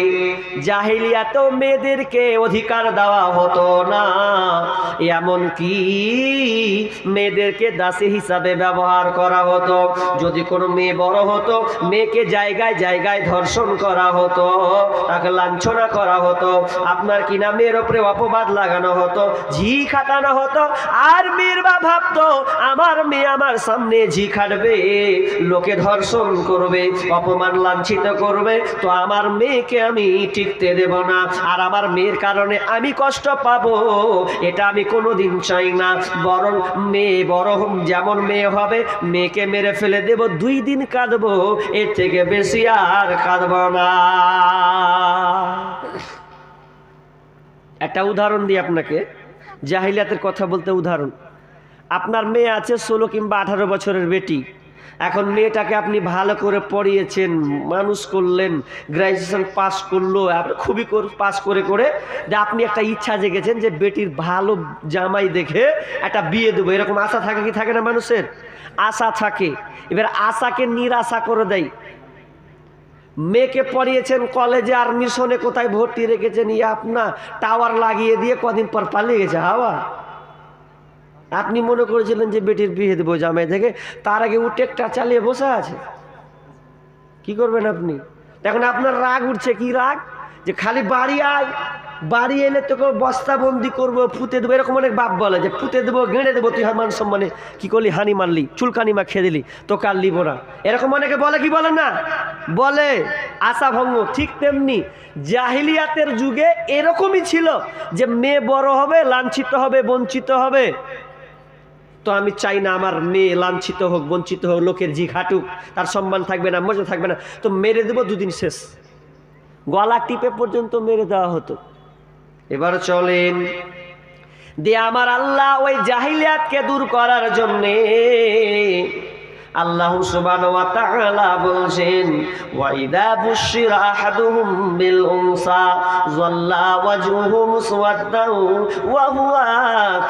জাহিলিয়াতেও মেয়েদেরকে অধিকার দেওয়া হতো না, এমন কি মেয়েদেরকে দাসী হিসাবে ব্যবহার করা হতো। যদি কোনো মেয়ে বড় হতো, মেয়েকে জায়গায় জায়গায় ধর্ষণ করা হতো, তাকে লাঞ্ছনা করা হতো, আপনার কিনা মেয়ের ওপরে অপবাদ লাগানো হতো, ঝি খাটানো হতো। আর মেয়ের বা ভাবতো আমার মেয়ে আমার সামনে ঝি খাটবে, লোকে ধর্ষণ করবে, অপমান লাঞ্ছিত করবে, তো আমার মেয়েকে আমি টিকতে দেব না, আর আমার মেয়ের কারণে আমি কষ্ট পাবো, এটা আমি কোনোদিন চাই না। বরং মেয়ে বড় যেমন মেয়ে হবে, মেয়েকে মেরে ফেলে দেব, 2 দিন কাঁদবো, এর থেকে বেশি আর কাঁদব না। একটা উদাহরণ দিই আপনাকে, জাহিলিয়াতের কথা বলতে উদাহরণ। আপনার মেয়ে আছে 16 কিংবা 18 বছরের বেটি। এখন মেয়েটাকে আপনি ভালো করে পড়িয়েছেন, মানুষ করলেন, গ্র্যাজুয়েশন পাস করলো, খুবই পাস করে করে যে আপনি একটা ইচ্ছা জেগেছেন যে বেটির ভালো জামাই দেখে একটা বিয়ে দেবো, এরকম আশা থাকে কি থাকে না? মানুষের আশা থাকে। এবার আশাকে নিরাশা করে দেয়। মেয়েকে পড়িয়েছেন কলেজে আর মিশনে কোথায় ভর্তি রেখেছেন, আপনার টাওয়ার লাগিয়ে দিয়ে কদিন পর পালিয়ে গেছে হাওয়া। আপনি মনে করেছিলেন যে বেটির বিয়ে দেবো জামাই থেকে, তার আগে উটেকটা চালিয়ে বসে আছে। কি করবেন আপনি? এখন আপনার রাগ উঠছে। কি রাগ? যে খালি বাড়ি আয়, বাড়ি এলে তোকে বস্তাবন্দি করবো, পুঁতে দেবো। এরকম অনেক বাপ বলে যে পুঁতে দেবো, গেঁড়ে দেবো, তুই মান সম্মানে কি করলি, হানি মারলি, চুলকানি মা খেয়ে দিলি, তোকে আর লিব না। এরকম অনেকে বলে, কি বলে না? বলে আশা ভঙ্গ। ঠিক তেমনি জাহিলিয়াতের যুগে এরকমই ছিল যে মেয়ে বড় হবে, লাঞ্ছিত হবে, বঞ্চিত হবে, তো আমি চাই না আমার মেয়ে লাঞ্ছিত হোক, বঞ্চিত হোক, লোকের জি ঘাটুক, তার সম্মান থাকবে না, মজা থাকবে না, তো মেরে দেবো, 2 দিন শেষ। গলা টিপে পর্যন্ত মেরে দেওয়া হতো। এবার চলেন দিয়ে আমার আল্লাহ ওই জাহিলিয়াতকে দূর করার জন্যে আল্লাহ সুবহানাহু ওয়া তাআলা বলছেন, ওয়া ইযা বুশিরা আহাদুহুম বিল উনসা যাল্লা ওয়াজহুহু মুসওয়াদ্দান ওয়া হুয়া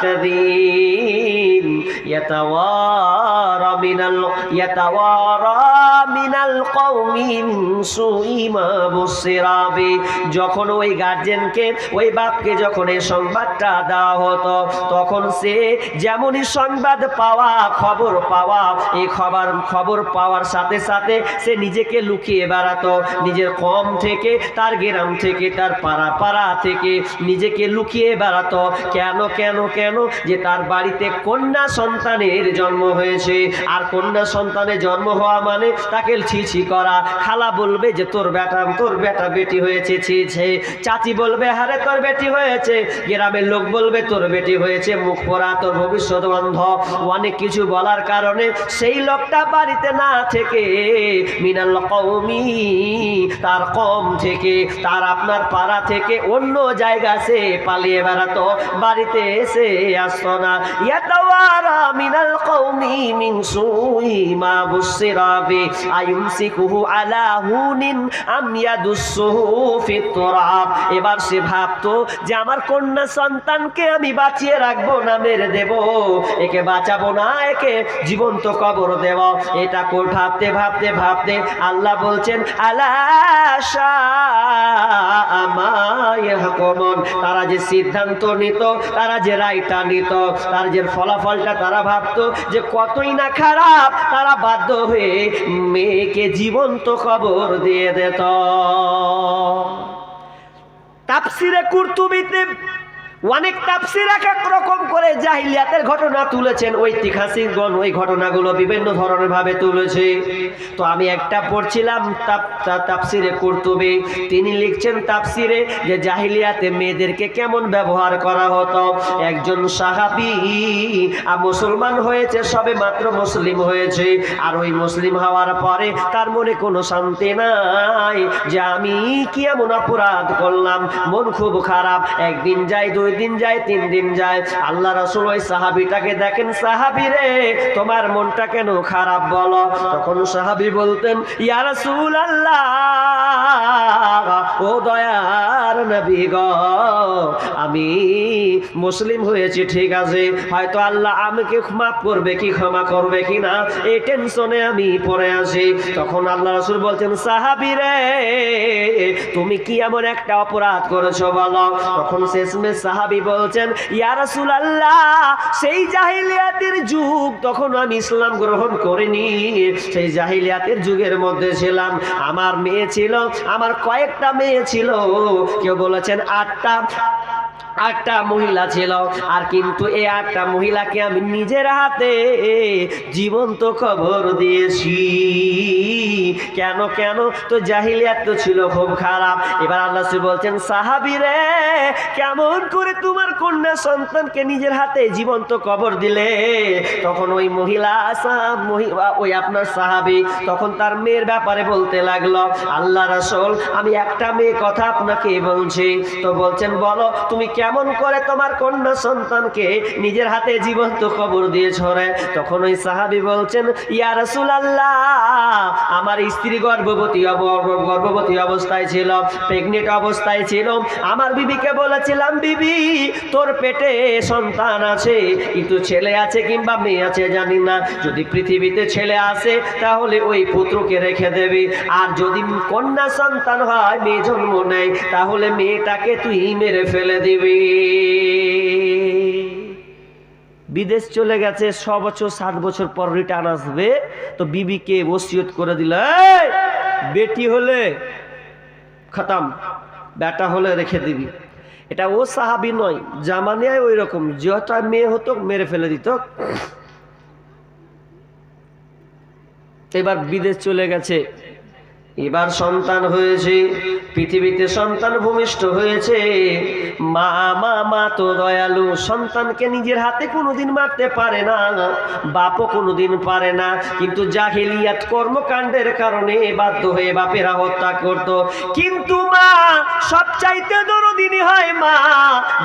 কাযীম ইয়াতাওয়ারা মিনাল কওমি মিন সুই মা বুশিরা বি। যখন ওই গার্জেনকে, ওই বাপকে যখন এই সংবাদটা দেওয়া হতো, তখন সে যেমনই সংবাদ পাওয়া, খবর পাওয়া, এই খবর পাওয়ার সাথে সাথে সে নিজেকে লুকিয়ে বেড়াতো। নিজের কম থেকে, তার গ্রাম থেকে, তার পাড়া থেকে নিজেকে লুকিয়ে বেড়াতো। কেন কেন কেন? যে তার বাড়িতে কন্যা সন্তানের জন্ম হয়েছে, আর কন্যা সন্তানের জন্ম হওয়া মানে তাকে ছি ছি করা। খালা বলবে যে তোর বেটা বেটি হয়েছে, ছি ছি। চাচি বলবে হারে তোর বেটি হয়েছে। গ্রামের লোক বলবে তোর বেটি হয়েছে, মুখ পড়া, তোর ভবিষ্যৎ অন্ধ। অনেক কিছু বলার কারণে সেই লোকটা বাড়িতে না থেকে মিনাল কওমি, তার কম থেকে, তার আপনার পাড়া থেকে অন্য জায়গা সে পালিয়ে বেড়াতো, বাড়িতে এসে আসতো না। ইয়াতাওয়ারা মিনাল কওমি মিন সুই মা বুশিরা বি আয়ুমসিকুহু আলা হুনিন আম ইয়াদুসসুহু ফিত তুরাব। এবার সে ভাবতো যে আমার কন্যা সন্তানকে আমি বাঁচিয়ে রাখবো না মেরে দেব, একে বাঁচাবো না, একে জীবন্ত কবর দেব। এটা ভাবতে ভাবতে ভাবতে আল্লাহ বলছেন আলা শাআ মা ইয়াহকুমুন। তারা যে সিদ্ধান্ত নিত, তারা যে রায়টা নিত, তার যে ফলাফলটা তারা ভাবতো যে কতই না খারাপ, তারা বাধ্য হয়ে মেয়েকে জীবন্ত কবর দিয়ে দিত। তাফসিরে কুরতুবিতে অনেক তাফসীর এক এক রকম করে জাহিলিয়াতের ঘটনা তুলেছেন, ঐতিহাসিকগণ ওই ঘটনাগুলো বিভিন্ন ধরনের ভাবে তুলেছে। তো আমি একটা পড়ছিলাম তাফসীরে কুরতুবী, তিনি লিখছেন তাফসীরে যে জাহিলিয়াতে মেয়েদেরকে কেমন ব্যবহার করা হতো। একজন সাহাবী মুসলমান হয়েছে, সবে মাত্র মুসলিম হয়েছে, আর ওই মুসলিম হওয়ার পরে তার মনে কোনো শান্তি নাই যে আমি কি এমন অপরাধ করলাম, মন খুব খারাপ। একদিন যায়, 2 দিন যায়, 3 দিন যায়, আল্লাহ রাসূল ওই সাহাবীটাকে দেখেন, সাহাবী রে তোমার মনটা কেন খারাপ বলো? তখন সাহাবী বলতেন, ইয়া রাসূলুল্লাহ, ও দয়ার নবী গো, আমি মুসলিম হয়েছি ঠিক আছে, হয়তো আল্লাহ আমাকে মাফ করবে কি ক্ষমা করবে কি না, এই টেনশনে আমি পড়ে আছি। তখন আল্লাহ রাসূল বলছেন, সাহাবী রে তুমি কি এমন একটা অপরাধ করেছো বলো? তখন শেষমেশ সাহাবী বলছেন, ইয়া রাসূলুল্লাহ, সেই জাহিলিয়াতের যুগ, তখন আমি ইসলাম গ্রহণ করিনি, সেই জাহিলিয়াতের যুগের মধ্যে ছিলাম। আমার মেয়ে ছিল, আমার কয়েকটা মেয়ে ছিল, কেউ বলেছেন 8টা মহিলা ছিল, আর কিন্তু এই 8টা মহিলাকে আমি নিজের হাতে জীবন্ত কবর দিয়েছি। কেন কেন? তো জাহিলিয়াত তো ছিল খুব খারাপ। এবার আল্লাহ বলছেন, সাহাবী রে কেমন করে তোমার কন্যা সন্তানকে নিজের হাতে জীবন্ত কবর দিলে? তখন ওই মহিলা ওই আপনার সাহাবী তখন তার মেয়ের ব্যাপারে বলতে লাগলো, আল্লাহ রাসূল আমি একটা মেয়ে কথা আপনাকে বলছি। তো বলছেন, বলো তুমি কেমন করে তোমার কন্যা সন্তানকে নিজের হাতে জীবন্ত কবর দিয়েছো রে? তখন ওই সাহাবী বলছেন, ইয়া রাসূলুল্লাহ, আমার স্ত্রী গর্ভবতী অবস্থায় ছিল, প্রেগনেন্ট অবস্থায় ছিল। আমার বিবিকে বলেছিলাম, বিবি তোর পেটে সন্তান আছে, কিন্তু ছেলে আছে কিংবা মেয়ে আছে জানি না, যদি পৃথিবীতে ছেলে আসে তাহলে ওই পুত্রকে রেখে দেবি, আর যদি কন্যা সন্তান হয়, মেয়ে জন্ম নেয়, তাহলে মেয়েটাকে তুই মেরে ফেলে দিবি। বিদেশ চলে গেছে, 6 বছর 7 বছর পর রিটার্ন আসবে, তো বিবিকে ওসিয়ত করে দিল, বেটি হলে খতম, বেটা হলে রেখে দিবি। এটা ও সাহাবী নয়, জামানিয়ায় ওই রকম, যেটা মেয়ে হতো মেরে ফেলে দিত। এবার বিদেশ চলে গেছে, এবার সন্তান হয়েছে, পৃথিবীতে সন্তান ভূমিষ্ঠ হয়েছে। মা তো দয়ালু, সন্তানকে নিজের হাতে কোনোদিন মারতে পারে না, বাপও কোনোদিন পারে না, কিন্তু জাহিলিয়াত কর্মকাণ্ডের কারণে বাধ্য হয়ে বাপেরা হত্যা করত। কিন্তু মা সবচাইতে দরদিনী হয় মা,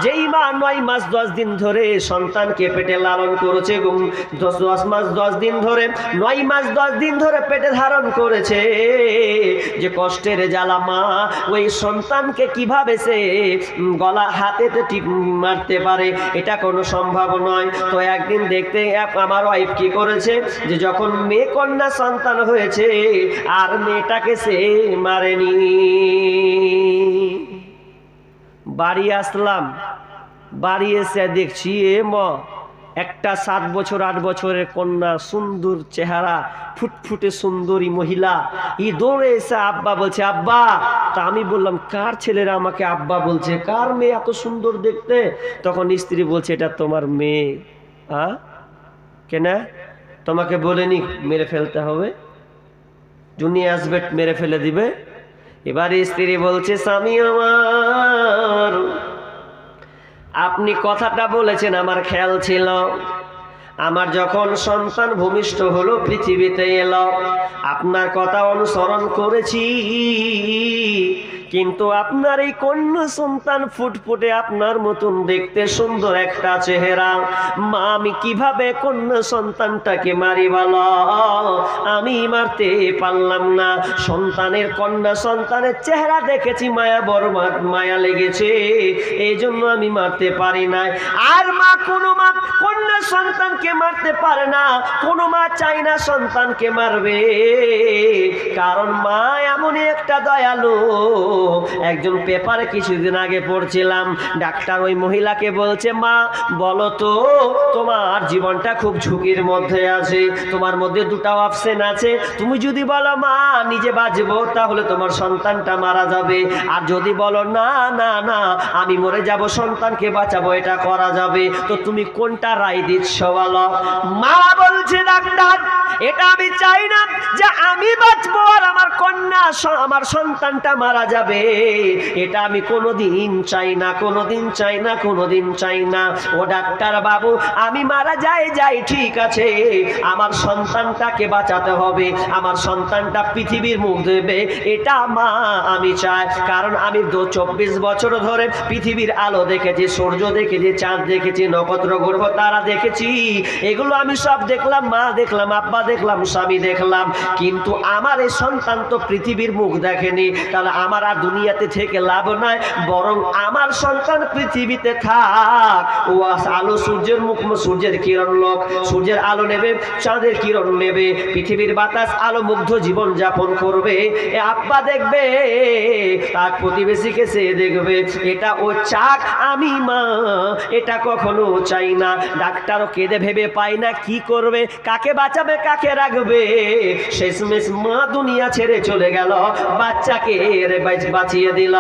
যেই মা 9 মাস 10 দিন ধরে সন্তানকে পেটে লালন করেছে, 10 মাস 10 দিন ধরে, 9 মাস 10 দিন ধরে পেটে ধারণ করেছে, যে কষ্টের জ্বালা মা ওই সন্তানকে কিভাবে সে গলা হাতে টিপ মারতে পারে, এটা কোনো সম্ভব নয়। তো একদিন দেখতে আমার ওয়াইফ কি করেছে, যে যখন মেয়ে কন্যা সন্তান হয়েছে আর মেয়েটাকে সে মারেনি। বাড়ি আসলাম, বাড়ি এসে দেখছি একটা 7 বছর 8 বছরের কন্যা, সুন্দর চেহারা, ফুটফুটে সুন্দরী মহিলা, দৌড়ে এসে আব্বা বলছে, আব্বা। তা আমি বললাম, কার ছেলেরা আমাকে আব্বা বলছে, কার মেয়ে এত সুন্দর দেখতে? তখন স্ত্রী বলছে, এটা তোমার মেয়ে। কেন তোমাকে বলেনি মেরে ফেলতে হবে, দুনিয়া আসবে মেরে ফেলে দিবে? এবারে স্ত্রী বলছে, স্বামী আমার, আপনি কথাটা বলেছেন আমার খেয়াল ছিল, আমার যখন সন্তান ভূমিষ্ঠ হলো, পৃথিবীতে এলো, আপনার কথা অনুসরণ করেছি, কিন্তু আপনার এই কন্যা সন্তান ফুটফুটে আপনার মতন দেখতে সুন্দর একটা চেহারা, মা আমি কিভাবে কন্যা সন্তানটাকে মারি বলো? আমি মারতে পারলাম না। সন্তানের কন্যা সন্তানের চেহারা দেখেছি, মায়া লেগেছে, এই জন্য আমি মারতে পারি না। আর মা কোনো মা কন্যা সন্তানকে মারতে পারে না, কোনো মা চায় না সন্তানকে মারবে, কারণ মা এমনই একটা দয়ালু, একজন পেপারে কিছুদিন আগে পড়ছিলাম, ডাক্তার ওই মহিলাকে বলছে, মা বলো তো তোমার জীবনটা খুব ঝুঁকির মধ্যে আছে, তোমার মধ্যে দুটো অপশন আছে, তুমি যদি বলো মা নিজে বাঁচবো তাহলে তোমার সন্তানটা মারা যাবে, আর যদি বলো না না না আমি মরে যাব সন্তানকে বাঁচাবো, এটা করা যাবে, তো তুমি কোনটা রায় দিচ্ছ বলো? মা বলছে, ডাক্তার এটা আমি চাই না যে আমি বাঁচবো আর আমার কন্যা আমার সন্তানটা মারা যাবে, এটা আমি কোনোদিন চাই না, কোনোদিন চাই না, কোনোদিন চাই না। ও ডাক্তার বাবু আমি মারা যাই ঠিক আছে, আমার সন্তানটাকে বাঁচাতে হবে, আমার সন্তানটা পৃথিবীর মুখ দেবে, এটা মা আমি চাই। কারণ আমি 24 বছর ধরে পৃথিবীর আলো দেখেছি, সূর্য দেখেছি, চাঁদ দেখেছি, নক্ষত্র গ্রহ তারা দেখেছি, এগুলো আমি সব দেখলাম, মা দেখলাম, আব্বা দেখলাম, স্বামী দেখলাম, কিন্তু আমার এই সন্তান তো পৃথিবীর মুখ দেখেনি, তাহলে আমার আর দুনিয়াতে থেকে লাভ নাই, বরং আমার সন্তান পৃথিবীতে থাক, ও আলো সূর্যের মুখ, সূর্যের কিরণ লোক, সূর্যের আলো নেবে, চাঁদের কিরণ নেবে, পৃথিবীর বাতাস আলো মুগ্ধ জীবন যাপন করবে, এ আব্বা দেখবে, তার প্রতিবেশীকে সে দেখবে, এটা ও চাক, আমি মা এটা কখনো চাই না। ডাক্তারও কেঁদে ভেবে পায় না কি করবে, কাকে বাঁচাবে, কাকে রাখবে, শেষমেশ মা দুনিয়া ছেড়ে চলে গেল, বাচ্চাকে বাঁচিয়ে দিল।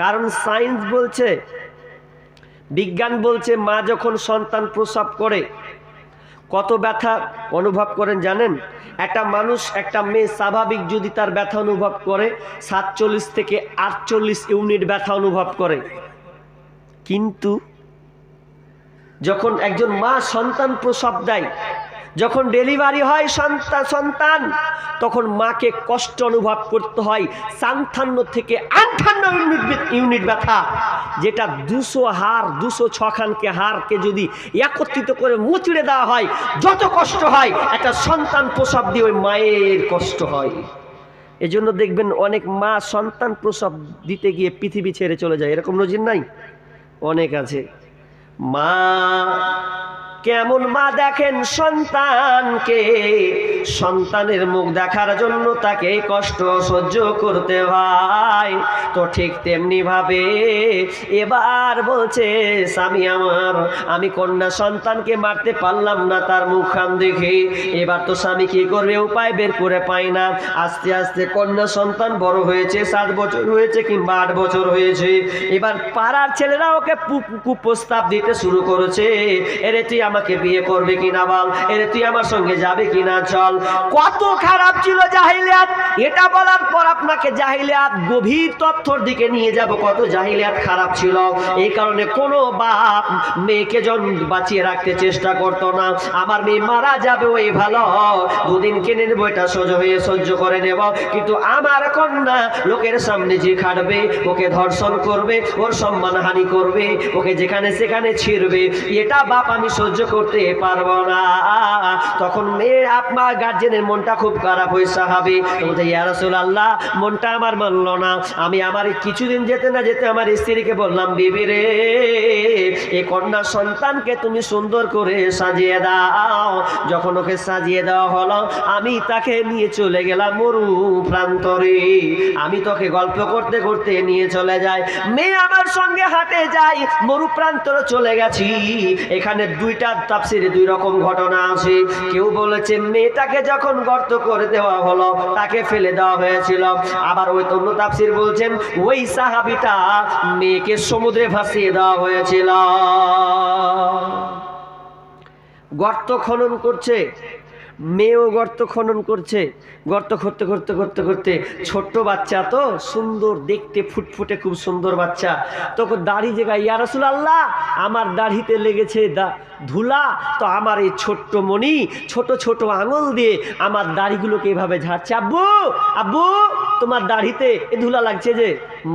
কারণ সায়েন্স বলছে, বিজ্ঞান বলছে, মা যখন সন্তান প্রসব করে কত ব্যথা অনুভব করেন জানেন? একটা মানুষ, একটা মেয়ে স্বাভাবিক যদি তার ব্যথা অনুভব করে 47 থেকে 48 ইউনিট ব্যথা অনুভব করে, কিন্তু যখন একজন মা সন্তান প্রসব দেয়, যখন ডেলিভারি হয় সন্তান, তখন মাকে কষ্ট অনুভব করতে হয় 57 থেকে 58 ইউনিট ব্যথা, যেটা 200 হাড়, 206 খানকে হাড়কে যদি একত্রিত করে মুচড়ে দেওয়া হয়, যত কষ্ট হয় একটা সন্তান প্রসব দিয়ে ওই মায়ের কষ্ট হয়। এজন্য দেখবেন অনেক মা সন্তান প্রসব দিতে গিয়ে পৃথিবী ছেড়ে চলে যায়, এরকম নজির নাই? অনেক আছে। মা কেমন মা দেখেন সন্তানকে, সন্তানের মুখ দেখার জন্য তাকে কষ্ট সহ্য করতে হয়, তো ঠিক তেমনি ভাবে এবার বলছে স্বামী আমার, আমি কন্যা সন্তানকে মারতে পারলাম না তার মুখখান দেখে, এবার তো স্বামী কি করবে, উপায় বের করে পায় না। আস্তে আস্তে কন্যা সন্তান বড় হয়েছে, 7 বছর হয়েছে কিংবা 8 বছর হয়েছে, এবার পাড়ার ছেলেরা ওকে কুপ্রস্তাব দিতে শুরু করেছে, এরে তুই আমাকে বিয়ে করবে কিনা বল, এরে তুই আমার সঙ্গে যাবে কিনা চল। কত খারাপ ছিল জাহিলিয়াত, এটা বলার পর আপনাকে জাহিলিয়াত গভীর তথ্যর দিকে নিয়ে যাব, কত জাহিলিয়াত খারাপ ছিল। এই কারণে কোনো বাপ মেয়েকে বাঁচিয়ে রাখতে চেষ্টা করতো না, আমার মেয়ে মারা যাবে ওই ভালো, দুদিন কিনে নেবো, এটা সহ্য করে নেব, কিন্তু আমার কন্যা লোকের সামনে যে খাটবে, ওকে ধর্ষণ করবে, ওর সম্মান হানি করবে, ওকে যেখানে সেখানে ছিড়বে, এটা বাপ আমি সহ্য করতে পারবো না। তখন মেয়ে আপনার গার্জেনের মনটা খুব খারাপ হয়েছে হবে, বলতে ইয়া রাসূলুল্লাহ মনটা আমার মানলো না, আমি আমার কিছুদিন যেতে না যেতে আমার স্ত্রীকে বললাম, বিবি রে এই কন্যা সন্তানকে তুমি সুন্দর করে সাজিয়ে দাও। যখন ওকে সাজিয়ে দেওয়া হলো, আমি তাকে নিয়ে চলে গেলাম মরু প্রান্তরে, আমি তোকে গল্প করতে করতে নিয়ে চলে যাই, মেয়ে আমার সঙ্গে হাঁটে যাই, মরু প্রান্তরে চলে গেছি। এখানে দুইটা তাফসিরে দুই রকম ঘটনা আছে। কেউ বলেছে মেয়েটাকে যখন গর্ত করে দেওয়া হলো তাকে ফেলে দেওয়া হয়েছিল, আবার ওই অন্য তাফসির বলছেন ওই সাহাবীটা মেয়েকে সমুদ্রে ভাসিয়ে দেওয়া হয়েছিল। গর্ত খনন করছে, মেয়েও গর্ত খনন করছে, গর্ত করতে করতে করতে করতে ছোট্ট বাচ্চা তো সুন্দর দেখতে, ফুটফুটে খুব সুন্দর বাচ্চা, তখন দাড়ি জায়গায়, ইয়া রাসূলুল্লাহ আমার দাড়িতে লেগেছে ধুলা, তো আমার এই ছোট্ট মনি ছোট ছোট আঙুল দিয়ে আমার দাড়িগুলোকে এভাবে ঝাড়ছে, আব্বু আব্বু তোমার দাড়িতে এ ধুলা লাগছে যে।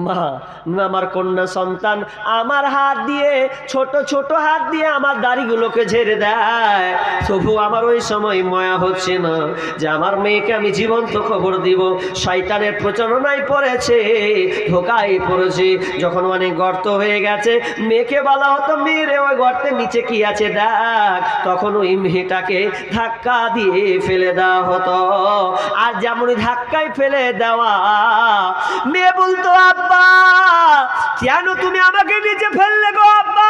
মা আমার কন্যা সন্তান আমার হাত দিয়ে, ছোট ছোট হাত দিয়ে আমার দাড়িগুলোকে ঝেড়ে দেয়, তবু আমার ওই সময় ময়া হচ্ছে না যে আমার মেয়েকে আমি জীবন্ত খবর দিব। শয়তানের প্রচারণায় পড়েছে, ধোকায় পড়েছে। যখন অনেক গর্ত হয়ে গেছে, মেয়েকে বলা হতো মেয়েরে ওই গর্তের নিচে কি আছে দেখ, তখন ওই মেয়েটাকে ধাক্কা দিয়ে ফেলে দেওয়া হতো। আর যেমনই ধাক্কায় ফেলে দেওয়া মেয়ে বলতো আব্বা কেন তুমি আমাকে নিচে ফেললে গো আব্বা,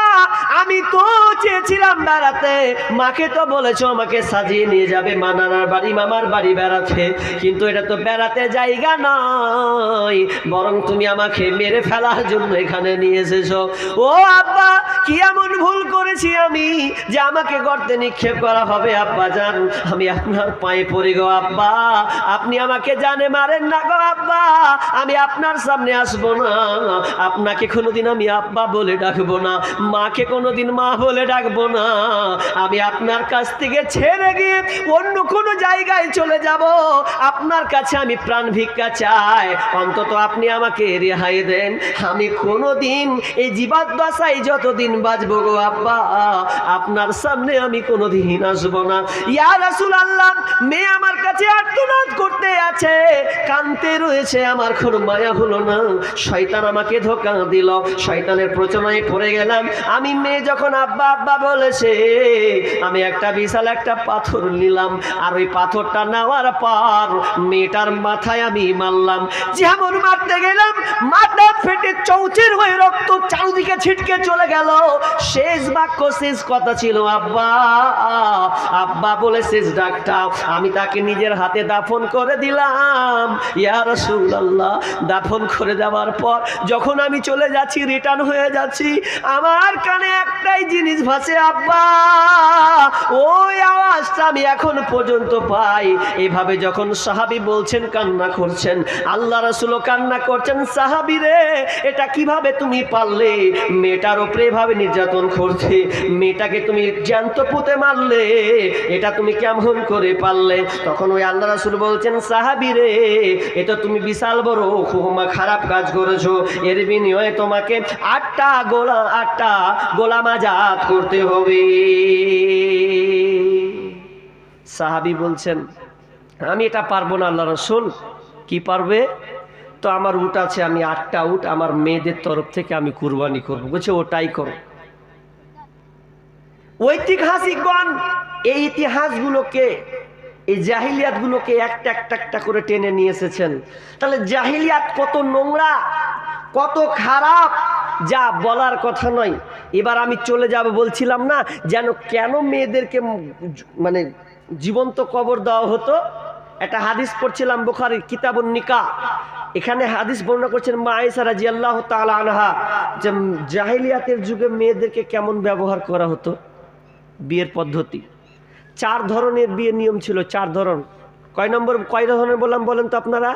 আমি তো চেয়েছিলাম বেড়াতে, মাকে তো বলেছো আমাকে সাজিয়ে নিয়ে যাবে নানার বাড়ি মামার বাড়ি বেড়াতে, কিন্তু এটা তো বেড়াতে জায়গা নয়, বরং তুমি আমাকে মেরে ফেলার জন্য এখানে নিয়ে এসেছো। ও আব্বা কি এমন ভুল করেছি আমি যে আমাকে গর্তে নিক্ষেপ করা হবে? আব্বা জান আমি আপনার পায়ে পড়ি গো আব্বা, আপনি আমাকে জানে মারেন না গো আব্বা, আমি আপনার সামনে আসবো না, আপনাকে কোনোদিন আমি আব্বা বলে ডাকবো না, মাকে কোনোদিন মা বলে ডাকবো না, আমি আপনার কাছ থেকে ছেড়ে গিয়ে অন্য কোনো জায়গায় চলে যাব, আপনার কাছে আমি প্রাণ ভিক্ষা চাই, অন্তত আপনি আমাকে রেহাই দেন, আমি কোনোদিন এই জীবাত্মাশাই যতদিন বাঁচবো গো আব্বা আপনার সামনে আমি কোনোদিন আসবো না। ইয়া রাসূলুল্লাহ মেয়ে আমার কাছে আর্তনাদ করতে আছে, কাঁদতে রয়েছে, আমার কোনো মায়া হলো না, শয়তান আমাকে ধোঁকা দিল, শয়তানের প্রচনায় পড়ে গেলাম। আমি মেয়ে যখন আব্বা আব্বা বলেছে আমি একটা বিশাল একটা পাথর নিলাম, আর ওই পাথরটা নেওয়ার পর মেয়েটার মাথায় আমি মারলাম, যেমন মারতে গেলাম মাথা ফেটে চৌচির হয়ে রক্ত চারদিকে ছিটকে চলে গেল। শেষ বাক্য শেষ কথা ছিল আব্বা, আব্বা বলে শেষ ডাকটা আমি তাকে নিজের হাতে দাফন করে দিলাম। ইয়া রাসূলুল্লাহ দাফন করে দেওয়ার পর যখন আমি চলে যাচ্ছি, রিটার্ন হয়ে যাচ্ছি, আমার কানে একটাই জিনিস ভাসে আব্বা, ওই আওয়াজটা আমি এখন পর্যন্ত পাই। এভাবে যখন সাহাবী বলছেন কান্না করছেন, আল্লাহ রাসূলও কান্না করছেন, সাহাবী রে এটা কিভাবে তুমি পারলে মেয়েটার উপরে এভাবে নির্যাতন করতে, মেয়েটাকে তুমি জ্যান্ত পুঁতে মারলে, এটা তুমি কেমন করে পারলে? তখন ওই আল্লাহ রাসূল বলছেন সাহাবী রে এটা তুমি বিশাল বড় খারাপ কাজ করেছো, এর বিনিময়ে তোমাকে 8টা গোলাম আজাদ করতে হবে। সাহাবী বলছেন আমি এটা পারবো না আল্লাহ রাসূল। কি পারবে? তো আমার উট আছে, আমি 8টা উট আমার মেয়েদের তরফ থেকে আমি কুরবানি করবো। বলছে ওটাই করো। ঐতিহাসিকগণ এই ইতিহাসগুলোকে এই জাহিলিয়াতগুলোকে একটা একটা করে টেনে নিয়ে এসেছেন। তাহলে জাহিলিয়াত কত নোংরা কত খারাপ যা বলার কথা নয়। এবার আমি চলে যাব, বলছিলাম না যেন কেন মেয়েদেরকে মানে জীবন্ত কবর দেওয়া হতো। একটা হাদিস পড়ছিলাম বুখারীর কিতাবুন নিকাহ, এখানে হাদিস বর্ণনা করছেন মা আয়েশা রাদিয়াল্লাহু তাআলা আনহা, যে জাহিলিয়াতের যুগে মেয়েদেরকে কেমন ব্যবহার করা হতো। বিয়ের পদ্ধতি 4 ধরনের বিয়ের নিয়ম ছিল। 4 ধরন। কয় ধরনের বললাম বলেন তো আপনারা?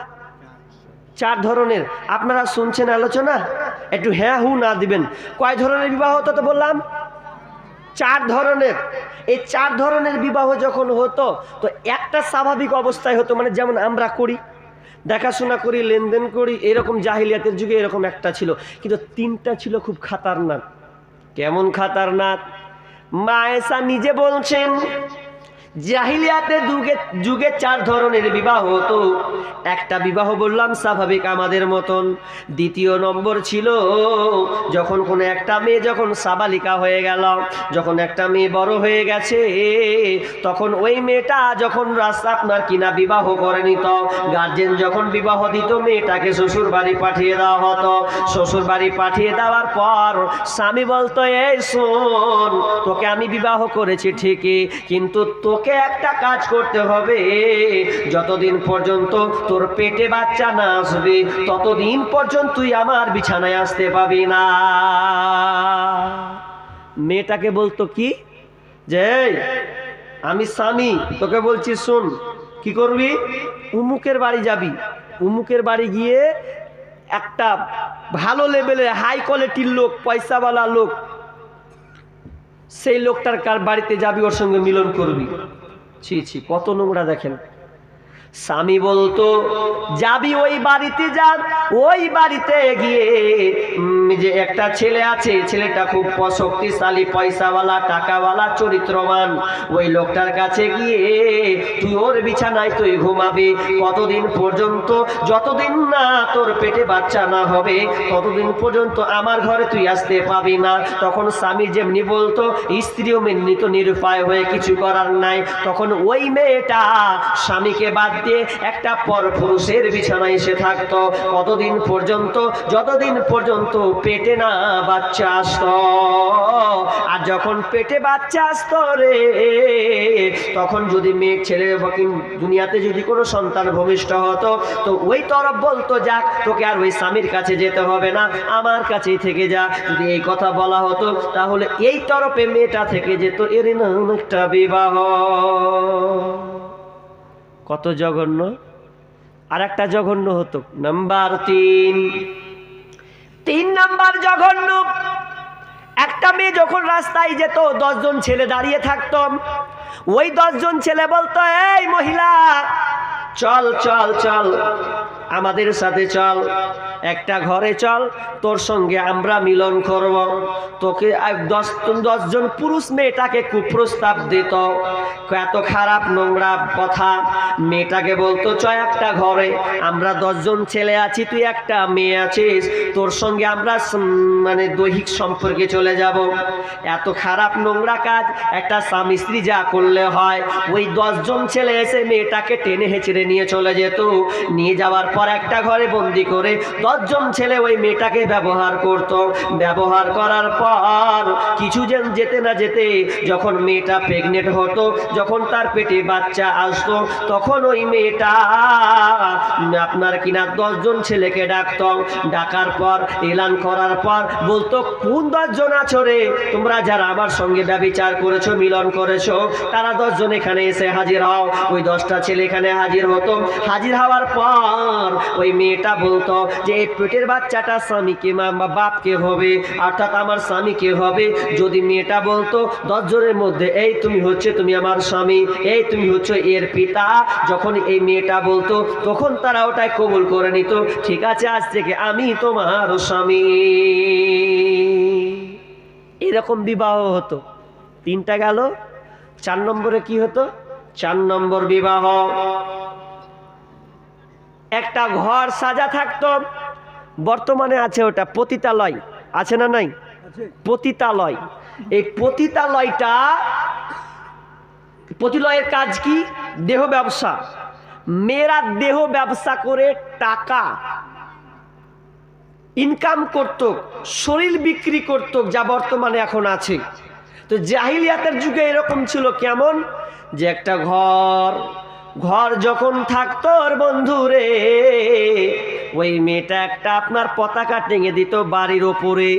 4 ধরনের। আপনারা শুনছেন আলোচনা, একটু হ্যাঁ হু না দিবেন। কয় ধরনের বিবাহ হতো তো বললাম? 4 ধরনের। এই 4 ধরনের বিবাহ যখন হতো তো একটা স্বাভাবিক অবস্থায় হতো, মানে যেমন আমরা করি, দেখাশোনা করি, লেনদেন করি, এরকম জাহিলিয়াতের যুগে এরকম একটা ছিল। কিন্তু 3টা ছিল খুব খাতারনাক। কেমন খাতারনাক? মা আয়েশা নিজে বলছেন জাহিলিয়াতের যুগে 4 ধরনের বিবাহ হতো। একটা বিবাহ বললাম স্বাভাবিক আমাদের মতন। দ্বিতীয় নম্বর ছিল যখন কোনো একটা মেয়ে যখন সাবালিকা হয়ে গেল, যখন একটা মেয়ে বড় হয়ে গেছে, তখন ওই মেয়েটা যখন আপনার কিনা বিবাহ করে নিত, গার্জেন যখন বিবাহ দিত মেয়েটাকে শ্বশুর বাড়ি পাঠিয়ে দেওয়া হতো। শ্বশুর বাড়ি পাঠিয়ে দেওয়ার পর স্বামী বলতো এই শোন, তোকে আমি বিবাহ করেছি ঠিকই, কিন্তু তোকে একটা কাজ করতে হবে, যতদিন পর্যন্ত তোর পেটে বাচ্চা না আসবে ততদিন পর্যন্ত তুই আমার বিছানায় আসতে পাবি না। মেয়েটাকে বলতো কি যে আমি স্বামী তোকে বলছি শোন, কি করবি? উমুকের বাড়ি যাবি, উমুকের বাড়ি গিয়ে একটা ভালো লেভেলের হাই কোয়ালিটির লোক, পয়সাওয়ালা লোক, সেই লোকটার কার বাড়িতে যাবি, ওর সঙ্গে মিলন করবি। ছি ছি, কত নোংরা দেখেন। স্বামী বলতো যাবি ওই বাড়িতে, যা ওই বাড়িতে গিয়ে যে একটা ছেলে আছে, ছেলেটা খুব শক্তিশালী, পয়সাওয়ালা, টাকাওয়ালা, চরিত্রবান, ওই লোকটার কাছে গিয়ে তুই ওর বিছানায় তুই ঘুমাবি। কতদিন পর্যন্ত? যতদিন না তোর পেটে বাচ্চা না হবে ততদিন পর্যন্ত আমার ঘরে তুই আসতে পাবি না। তখন স্বামী যেমনি বলতো, স্ত্রীও মেনে নিত, নিরুপায় হয়ে কিছু করার নাই। তখন ওই মেয়েটা স্বামীকে বাদ বাড়িতে একটা পরপুরুষের বিছানায় এসে থাকতো। কতদিন পর্যন্ত? যতদিন পর্যন্ত পেটে না বাচ্চা আসতো। আর যখন পেটে বাচ্চা আসতো রে, তখন যদি মেয়ে ছেলে দুনিয়াতে যদি কোনো সন্তান ভূমিষ্ঠ হতো, তো ওই তরফ বলতো যাক তোকে আর ওই স্বামীর কাছে যেতে হবে না, আমার কাছেই থেকে যা। যদি এই কথা বলা হতো তাহলে এই তরফে মেয়েটা থেকে যেত। এর নাম একটা বিবাহ। কত জঘন্য! আর একটা জঘন্য হতো, নাম্বার 3 নাম্বার জঘন্য। একটা মেয়ে যখন রাস্তায় যেত, 10 জন ছেলে দাঁড়িয়ে থাকতো। ওই 10 জন ছেলে বলতো, এই মহিলা চল চল চল, আমাদের সাথে চল, একটা ঘরে চল, তোর সঙ্গে আমরা মিলন করব। তোকে 10 জন পুরুষ মেয়েটাকে কুপ্রস্তাব দিত, এত খারাপ নোংরা কথা। মেয়েটাকে বলতো চ একটা ঘরে, আমরা 10 জন ছেলে আছি, তুই একটা মেয়ে আছিস, তোর সঙ্গে আমরা মানে দৈহিক সম্পর্কে চলে যাব। এত খারাপ নোংরা কাজ একটা স্বামী স্ত্রী যা করলে হয়। ওই 10 জন ছেলে এসে মেয়েটাকে টেনে হেঁচড়ে নিয়ে চলে যেত। নিয়ে যাওয়ার পর একটা ঘরে বন্দি করে 10 জন ছেলে ওই মেয়েটাকে ব্যবহার করত। ব্যবহার করার পর কিছুদিন যেতে না যেতে যখন মেয়েটা প্রেগনেন্ট হতো, যখন তার পেটে বাচ্চা আসতো, তখন ওই মেয়েটা আপনার কিনা 10 জন ছেলেকে ডাকত। ডাকার পর এলান করার পর বলতো, কোন 10 জন আছো রে তোমরা যারা আমার সঙ্গে ব্যভিচার করেছো, মিলন করেছো, তারা 10 জন এখানে এসে হাজির হও। ওই 10টা ছেলে এখানে হাজির হতো। হাজির হওয়ার পর ওই মেয়েটা বলতো যে এই পেটের বাচ্চাটা স্বামীকে বা বাপকে হবে, অর্থাৎ আমার স্বামীকে হবে। যদি মেয়েটা বলতো 10 জনের মধ্যে, এই তুমি আমার স্বামী, এই তুমি হচ্ছে এর পিতা, যখন এই মেয়েটা বলতো তখন তারা ওটাই কবুল করে নিত। ঠিক আছে, আজ থেকে আমি তোমার স্বামী। এরকম বিবাহ হতো। 3টা গেল। 4 নম্বরে কি হতো? 4 নম্বর বিবাহ, একটা ঘর সাজা থাকতো। বর্তমানে আছে ওটা পতিতালয়, আছে না নাই? পতিতালয়। এই পতিতালয়ের কাজ কি? দেহ ব্যবসা। মেয়েরা দেহ ব্যবসা করে টাকা ইনকাম করত, শরীর বিক্রি করত, যা বর্তমানে এখন আছে। তো জাহিলিয়াতের যুগে এরকম ছিল। কেমন? যে একটা ঘর যখন থাকতো বন্ধু রে, ওই মেয়েটা একটা আপনার পতাকা টেঙে দিত বাড়ির ওপরে।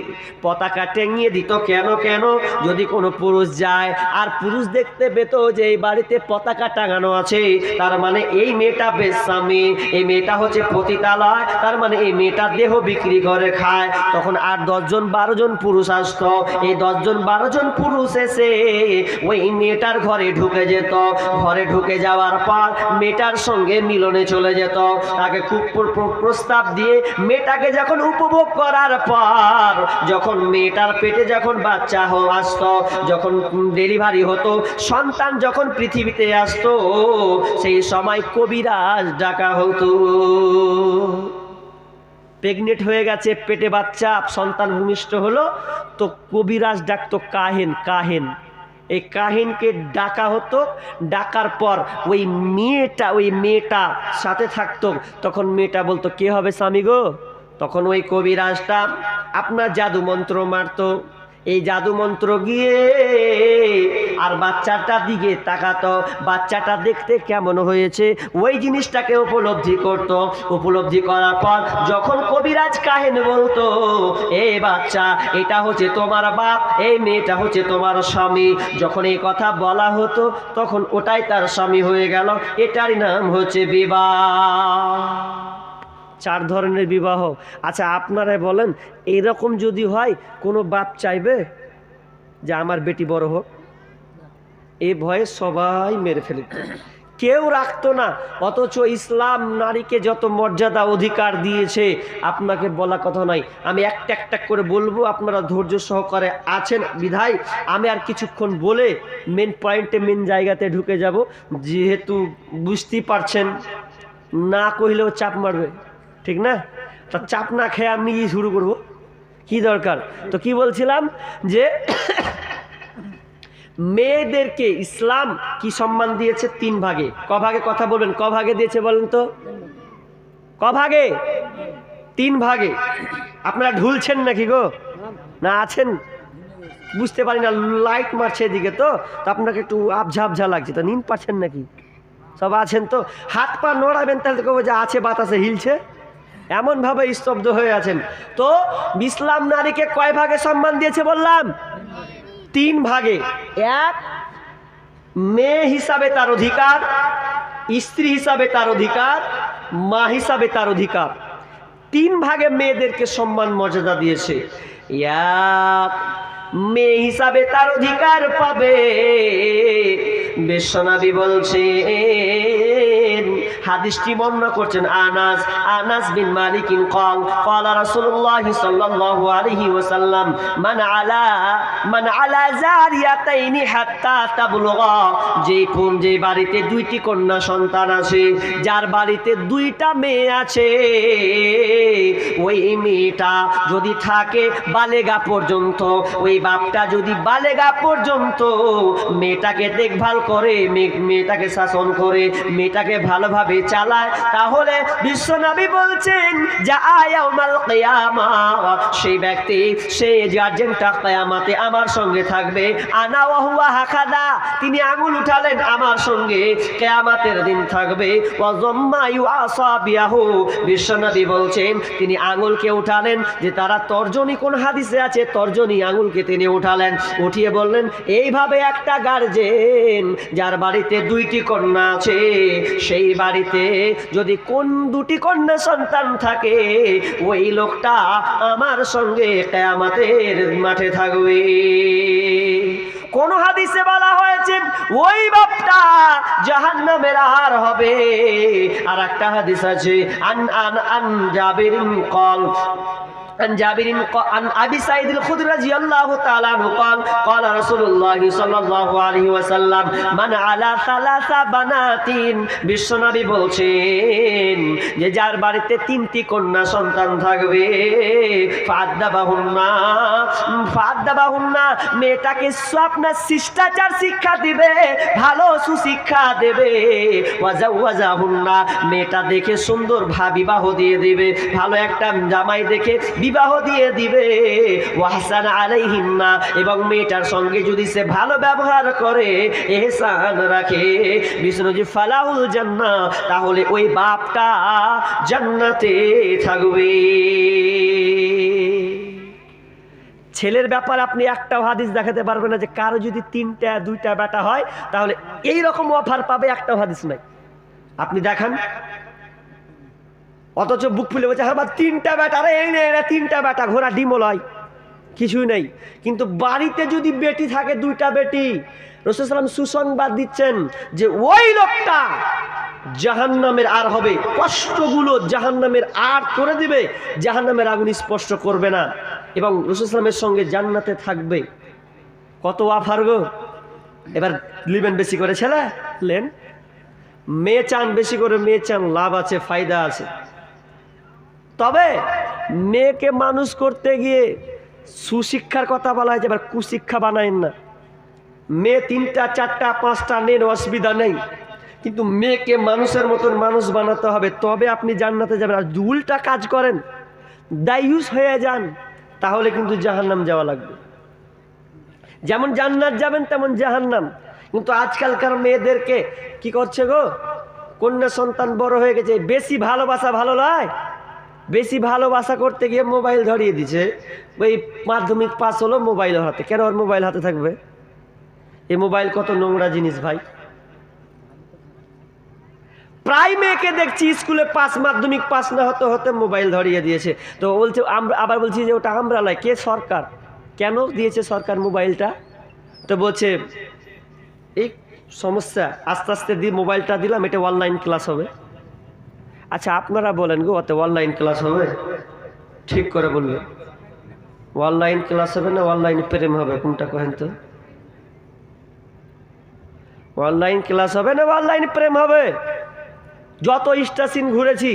পতাকা টেঙিয়ে দিত কেন? যদি কোনো পুরুষ যায় আর পুরুষ দেখতে পেত যে এই বাড়িতে পতাকা টাঙানো আছে, তার মানে এই মেয়েটা বেশ্যামী, এই মেয়েটা হচ্ছে পতিতালয়, তার মানে এই মেয়েটা দেহ বিক্রি করে খায়। তখন আর 10 জন 12 জন পুরুষ আসতো। এই 10 জন 12 জন পুরুষ এসে ওই মেয়েটার ঘরে ঢুকে যেত। ঘরে ঢুকে যাওয়ার পর মেয়েটার সঙ্গে মিলনে চলে যেত। তাকে খুব প্রস্তাব দিয়ে মেয়েটাকে যখন উপভোগ করার পর, যখন মেয়েটার পেটে যখন বাচ্চা আসতো, যখন ডেলিভারি হতো, সন্তান যখন পৃথিবীতে আসতো, সেই সময় কবিরাজ ডাকা হতো। প্রেগনেন্ট হয়ে গেছে, পেটে বাচ্চা, সন্তান ভূমিষ্ঠ হলো, তো কবিরাজ ডাকতো কাহেন। এই কাহিনকে ডাকা হতো। ডাকার পর ওই মেয়েটা সাথে থাকতো। তখন মেয়েটা বলতো, কে হবে স্বামী গো? তখন ওই কবিরাজটা আপনার জাদু মন্ত্র মারতো। এই জাদু মন্ত্র গিয়ে আর বাচ্চাটার দিকে তাকাতো, বাচ্চাটা দেখতে কেমন হয়েছে ওই জিনিসটাকে উপলব্ধি করত। উপলব্ধি করার পর যখন কবিরাজ কাহিনী বলতো, এ বাচ্চা এটা হচ্ছে তোমার বাপ, এই মেয়েটা হচ্ছে তোমার স্বামী, যখন এই কথা বলা হতো তখন ওটাই তার স্বামী হয়ে গেল। এটারই নাম হচ্ছে বিবাহ। 4 ধরনের বিবাহ। আচ্ছা আপনারা বলেন, এইরকম যদি হয় কোনো বাপ চাইবে যে আমার বেটি বড় হোক? এই ভয়ে সবাই মেরে ফেলত, কেউ রাখতো না। অথচ ইসলাম নারীকে যত মর্যাদা অধিকার দিয়েছে আপনাকে বলা কথা নাই। আমি একটা করে বলবো, আপনারা ধৈর্য সহকারে আছেন বিধায় আমি আর কিছুক্ষণ বলে মেন পয়েন্টে, মেন জায়গাতে ঢুকে যাব। যেহেতু বুঝতেই পারছেন, না কইলেও চাপ মারবে, ঠিক না? তা চাপ না খেয়ে আমি শুরু করব, কি দরকার? তো কি বলছিলাম যে মেয়েদেরকে ইসলাম কি সম্মান দিয়েছে? 3 ভাগে। ক ভাগে কথা বলবেন? ক ভাগে দিয়েছে বলেন তো? ক ভাগে? 3 ভাগে। আপনারা ঢুলছেন নাকি গো? না আছেন? বুঝতে পারি না, লাইট মারছে এদিকে তো আপনাকে একটু আবঝা আবঝা লাগছে, তো নিন পাচ্ছেন নাকি? সব আছেন তো? হাত পা নড়াবেন তাহলে তো যে আছে, বাতাসে হিলছে, এমনভাবে স্তব্ধ হয়ে আছেন। তো ইসলাম নারীকে কয় ভাগে সম্মান দিয়েছে বললাম? 3 ভাগে। 1, মেয়ে হিসাবে তার অধিকার, স্ত্রী হিসাবে তার অধিকার, মা হিসাবে তার অধিকার। 3 ভাগে মেয়েদেরকে সম্মান মর্যাদা দিয়েছে। 1, মেয়ে হিসাবে তার অধিকার পাবে। বিশ্বনবী বলছেন, হাদিসটি বর্ণনা করছেন আনাস বিন মালিক قال رسول الله صلى الله عليه وسلم من على জারিয়াতাইন হাত্তা তাবলুগা, যে বাড়িতে 2টি কন্যা সন্তান আছে, যার বাড়িতে 2টা মেয়ে আছে, ওই মেয়েটা যদি থাকে বালেগা পর্যন্ত, ওই বাপটা যদি বালেগা পর্যন্ত মেয়েটাকে দেখভাল করে, মেয়েটাকে শাসন করে, মেয়েটাকে ভালোভাবে চালায়, তাহলে বিশ্বনবী বলছেন যা ইয়াউমাল কিয়ামাহ, সেই ব্যক্তি, সেই গার্জেনটা কিয়ামতে আমার সঙ্গে থাকবে। আনা ওয়া হুয়া হাকাদা, তিনি আঙুল উঠালেন আমার সঙ্গে কিয়ামতের দিন থাকবে। ওয়া যাম্মা ইউআসাবিয়াহু, বিশ্বনবী বলছেন তিনি আঙুলকে উঠালেন, যে তারা তর্জনী, কোন হাদিসে আছে তর্জনী আঙুলকে তিনি উঠালেন, উঠিয়ে বললেন এইভাবে একটা গার্জেন যার বাড়িতে 2টি কন্যা আছে, সেই বাড়িতে যদি কোন 2টি কন্যা সন্তান থাকে, ওই লোকটা আমার সঙ্গে কিয়ামতের মাঠে থাকবে। কোন হাদিসে বলা হয়েছে ওই বাপটা জাহান্নামের আর হবে। আর একটা হাদিস আছে আন জাবিরিন قال عن جابر عن أبي سعيد الخدري رضي الله تعالى عنه قال رسول الله صلى الله عليه وسلم من على 3 بنات, বিশ্বনবী বলছেন যে যার বাড়িতে 3টি কন্যা সন্তান থাকবে, ফাদ্দাবাহুন্না, মেয়েটাকে আপনার শিষ্টাচার শিক্ষা দিবে, ভালো সুশিক্ষা দেবে। ওয়াজাহুন্না, মেয়েটা দেখে সুন্দর বিবাহ দিয়ে দিবে, ভালো একটা জামাই দেখে বিবাহ দিয়ে দিবে। ওয়াহসান আলাইহিন্না, এবং মেয়েটার সঙ্গে যদি সে ভালো ব্যবহার করে, ইহসান রাখে, বিষ্ণুজি ফালাহুল জান্নাহ, তাহলে ওই বাপটা জান্নাতে থাকবে। ছেলের ব্যাপার আপনি একটাও হাদিস দেখাতে পারবেন না যে কারো যদি 3টা 2টা বেটা হয় তাহলে এই রকম অফার পাবে, একটাও হাদিস নাই। আপনি দেখান। অথচ বুক ফুলে বলছে হ্যাঁ 3টা বেটা, আরে এই নেই 3টা বেটা, ঘোড়া ডিমল হয়, কিছুই নেই। কিন্তু বাড়িতে যদি বেটি থাকে, 2টা বেটি, রাসূল সাল্লাল্লাহু আলাইহি ওয়াসাল্লাম সুসংবাদ দিচ্ছেন যে ওই লোকটা জাহান্নামের আর হবে, কষ্টগুলো জাহান্নামের আর করে দিবে, জাহান্নামের আগুন স্পর্শ করবে না, এবং রাসূল সাল্লাল্লাহু আলাইহি ওয়াসাল্লামের সঙ্গে জান্নাতে থাকবে। কত অফার গো! এবার লিবেন বেশি করে ছেলে, লেন। মেয়ে চান বেশি করে, মেয়ে চান, লাভ আছে, ফায়দা আছে। তবে মেয়েকে মানুষ করতে গিয়ে সুশিক্ষার কথা বলা হয়েছে, এবার কুশিক্ষা বানায়েন না। মেয়ে 3টা 4টা 5টা নেন, অসুবিধা নেই, কিন্তু মেয়েকে মানুষের মতন মানুষ বানাতে হবে, তবে আপনি জান্নাতে যাবেন। আর উল্টা কাজ করেন, দায়ুস হয়ে যান, তাহলে কিন্তু জাহান্নাম যাওয়া লাগবে। যেমন জান্নাত যাবেন তেমন জাহান্নাম। কিন্তু আজকালকার মেয়েদেরকে কি করছে গো, কন্যা সন্তান বড় হয়ে গেছে, বেশি ভালোবাসা ভালো নয়, বেশি ভালোবাসা করতে গিয়ে মোবাইল ধরিয়ে দিছে। ওই মাধ্যমিক পাস হলো মোবাইল হাতে, কেন ওর মোবাইল হাতে থাকবে? এই মোবাইল কত নোংরা জিনিস ভাই। প্রায় মেয়েকে দেখছি স্কুলে পাস, মাধ্যমিক পাস না হতে হতে মোবাইল ধরিয়ে দিয়েছে। তো বলছে আমরা, আবার বলছি যে ওটা আমরা নয়, কে? সরকার। কেন দিয়েছে সরকার মোবাইলটা? তো বলছে এই সমস্যা, আস্তে আস্তে দিয়ে মোবাইলটা দিলাম, এটা অনলাইন ক্লাস হবে। আচ্ছা আপনারা বলেন গো, অত অনলাইন ক্লাস হবে? ঠিক করে বলবেন, অনলাইন ক্লাস হবে না অনলাইন প্রেম হবে? কোনটা কহেন তো? অনলাইন ক্লাস হবে না অনলাইন প্রেম হবে? যত স্টেশন ঘুরেছি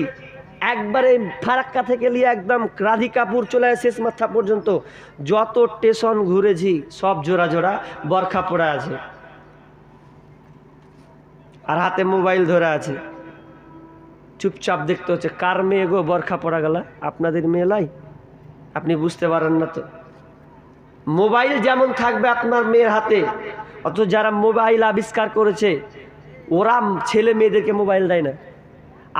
একবারে ফারাক্কা থেকে নিয়ে একদম রাধিকাপুর চলে শেষ মাথা পর্যন্ত যত স্টেশন ঘুরেছি সব জোড়া জোড়া বরখা পড়া আছে, আর হাতে মোবাইল ধরে আছে, চুপচাপ দেখতে হচ্ছে। কার মেয়ে গো বরখা পড়া গেল? আপনাদের মেয়েলাই? আপনি বুঝতে পারেন না তো। মোবাইল যেমন থাকবে আপনার মেয়ের হাতে, অথচ যারা মোবাইল আবিষ্কার করেছে ওরা ছেলে মেয়েদেরকে মোবাইল দেয় না।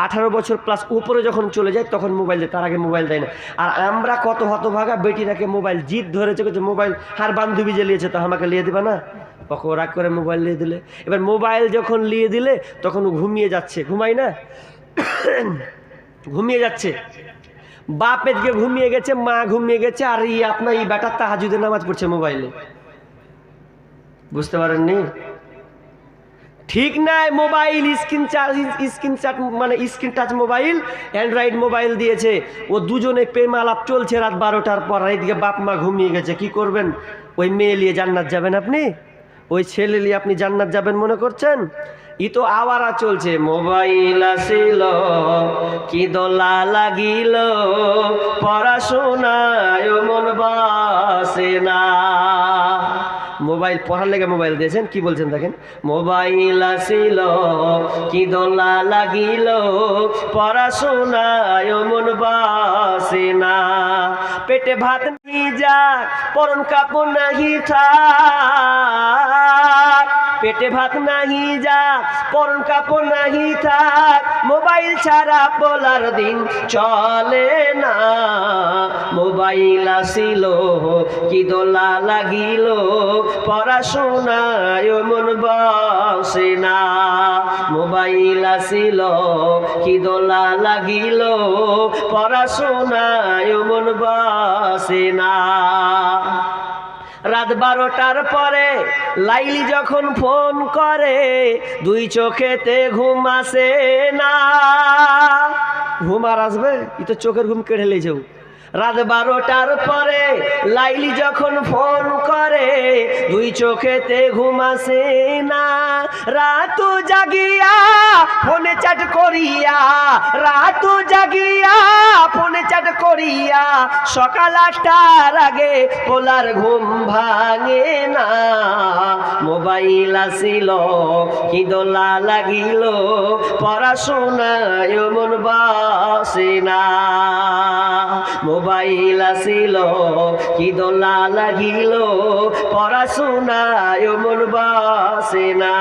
18 বছর প্লাস উপরে যখন চলে যায় তখন মোবাইল দেয়, তার আগে মোবাইল দেয় না। আর আমরা কত হতভাগা বেটিরাকে মোবাইল জিদ ধরেছে, মোবাইল হার বান্ধবী জ্বালিয়েছে তো আমাকে লিয়ে দিবা না, ওকে রাগ করে মোবাইল নিয়ে দিলে। এবার মোবাইল যখন নিয়ে দিলে তখন ও ঘুমিয়ে যাচ্ছে, ঘুমাই না, ঘুমিয়ে যাচ্ছে। বাপ এদিকে ঘুমিয়ে গেছে, মা ঘুমিয়ে গেছে, আর আপনার এই বেটা তাহাজ্জুদের নামাজ পড়ছে মোবাইলে। বুঝতে পারেননি? ঠিক নাই। মোবাইল স্ক্রিন টাচ মানে screen touch mobile, Android mobile দিয়েছে, ও দুজনে প্রেম আলাপ চলছে রাত 12টার পর। এইদিকে বাপ মা ঘুমিয়ে গেছে, কি করবেন? ওই মেয়ে নিয়ে জান্নাত যাবেন আপনি? ওই ছেলে নিয়ে আপনি জান্নাত যাবেন মনে করছেন? ই তো আওয়ারা চলছে। মোবাইল আসিল কি দোলা লাগিল, পড়াশোনায় মন বসে না। মোবাইল পড়ার লেগে মোবাইল দিয়েছেন, কি বলছেন দেখেন। মোবাইল আসিল কি দোলা লাগিল, পড়াশোনায় মন বসে না। পেটে ভাত নিয়ে যাক, পরন কাপড় নাহি থাক, পেটে ভাত নাহি যাক, পরন কাপড় নাহি থাক, মোবাইল ছাড়া বলার দিন চলে না। মোবাইল আসিল কি দোলা লাগিল, পড়াশোনায় মন বসে না। মোবাইল আসিল কি দোলা লাগিল, পড়াশোনায় মন বসে না। রাত 12টার পরে লাইলি যখন ফোন করে, দুই চোখেতে ঘুম আসে না। ঘুম আর আসবে? ই তো চোখের ঘুম কেড়ে লেছে। রাত 12টার পরে লাইলি যখন ফোন করে, দুই চোখেতে ঘুম আসে না। রাত জাগিয়া ফোনে চ্যাট করিয়া, রাত জাগিয়া ফোনে চ্যাট করিয়া, সকাল 8টার আগে পোলার ঘুম ভাঙে না। মোবাইল আসিল কি দোলা লাগিল, পড়াশোনায় মন বসে না। মোবাইল আসিল কি দোলা লাগিল, পড়াশোনায় মন বসে না।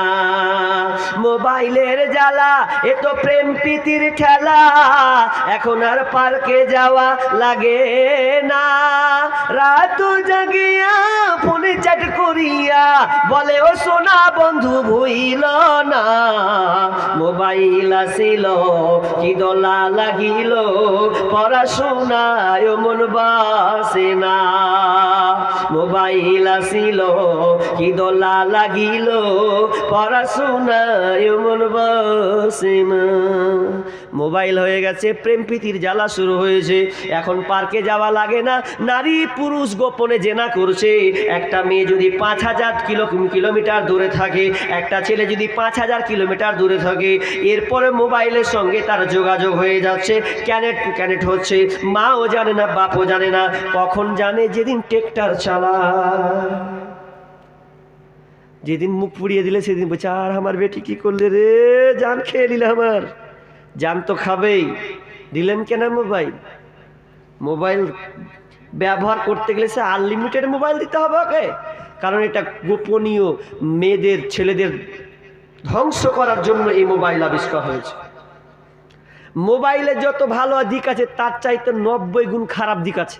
মোবাইলের জ্বালা এ তো প্রেম প্রীতির ঠেলা, এখন আর পার্কে যাওয়া লাগে না। রাত জাগিয়া ফোনে চ্যাট করিয়া বলে ও সোনা বন্ধু ভুইল না। মোবাইল আসিল কি দোলা লাগিল, পড়াশোনায় মন বসে না। মোবাইল আসিল কি দোলা লাগিল, পড়াশোনায় মন বসে না। মোবাইল হয়ে গেছে প্রেম প্রীতির জ্বালা শুরু হয়েছে। এখন পার্কে যাওয়া লাগে না, নারী পুরুষ গোপনে জেনা করছে। একটা মেয়ে যদি 5000 কিলোমিটার দূরে থাকে, একটা ছেলে যদি 5000 কিলোমিটার দূরে থাকে, এরপরে মোবাইলের সঙ্গে তার যোগাযোগ হয়ে যাচ্ছে, ক্যানেট হচ্ছে। মাও জানে না, বাপও জানে না। কখন জানে? যেদিন ট্রেক্টর চালায়, যেদিন মুখ পুড়িয়ে দিলে সেদিন বলছে আর আমার বেটি কি করলে রে, জান খেয়ে নিলে। আমার জান তো খাবেই, দিলেন কেন মোবাইল? মোবাইল ব্যবহার করতে গেলে সে আনলিমিটেড মোবাইল দিতে হবে ওকে, কারণ এটা গোপনীয় মেয়েদের ছেলেদের ধ্বংস করার জন্য এই মোবাইল আবিষ্কার হয়েছে। মোবাইলে যত ভালো দিক আছে তার চাইতে 90 গুণ খারাপ দিক আছে।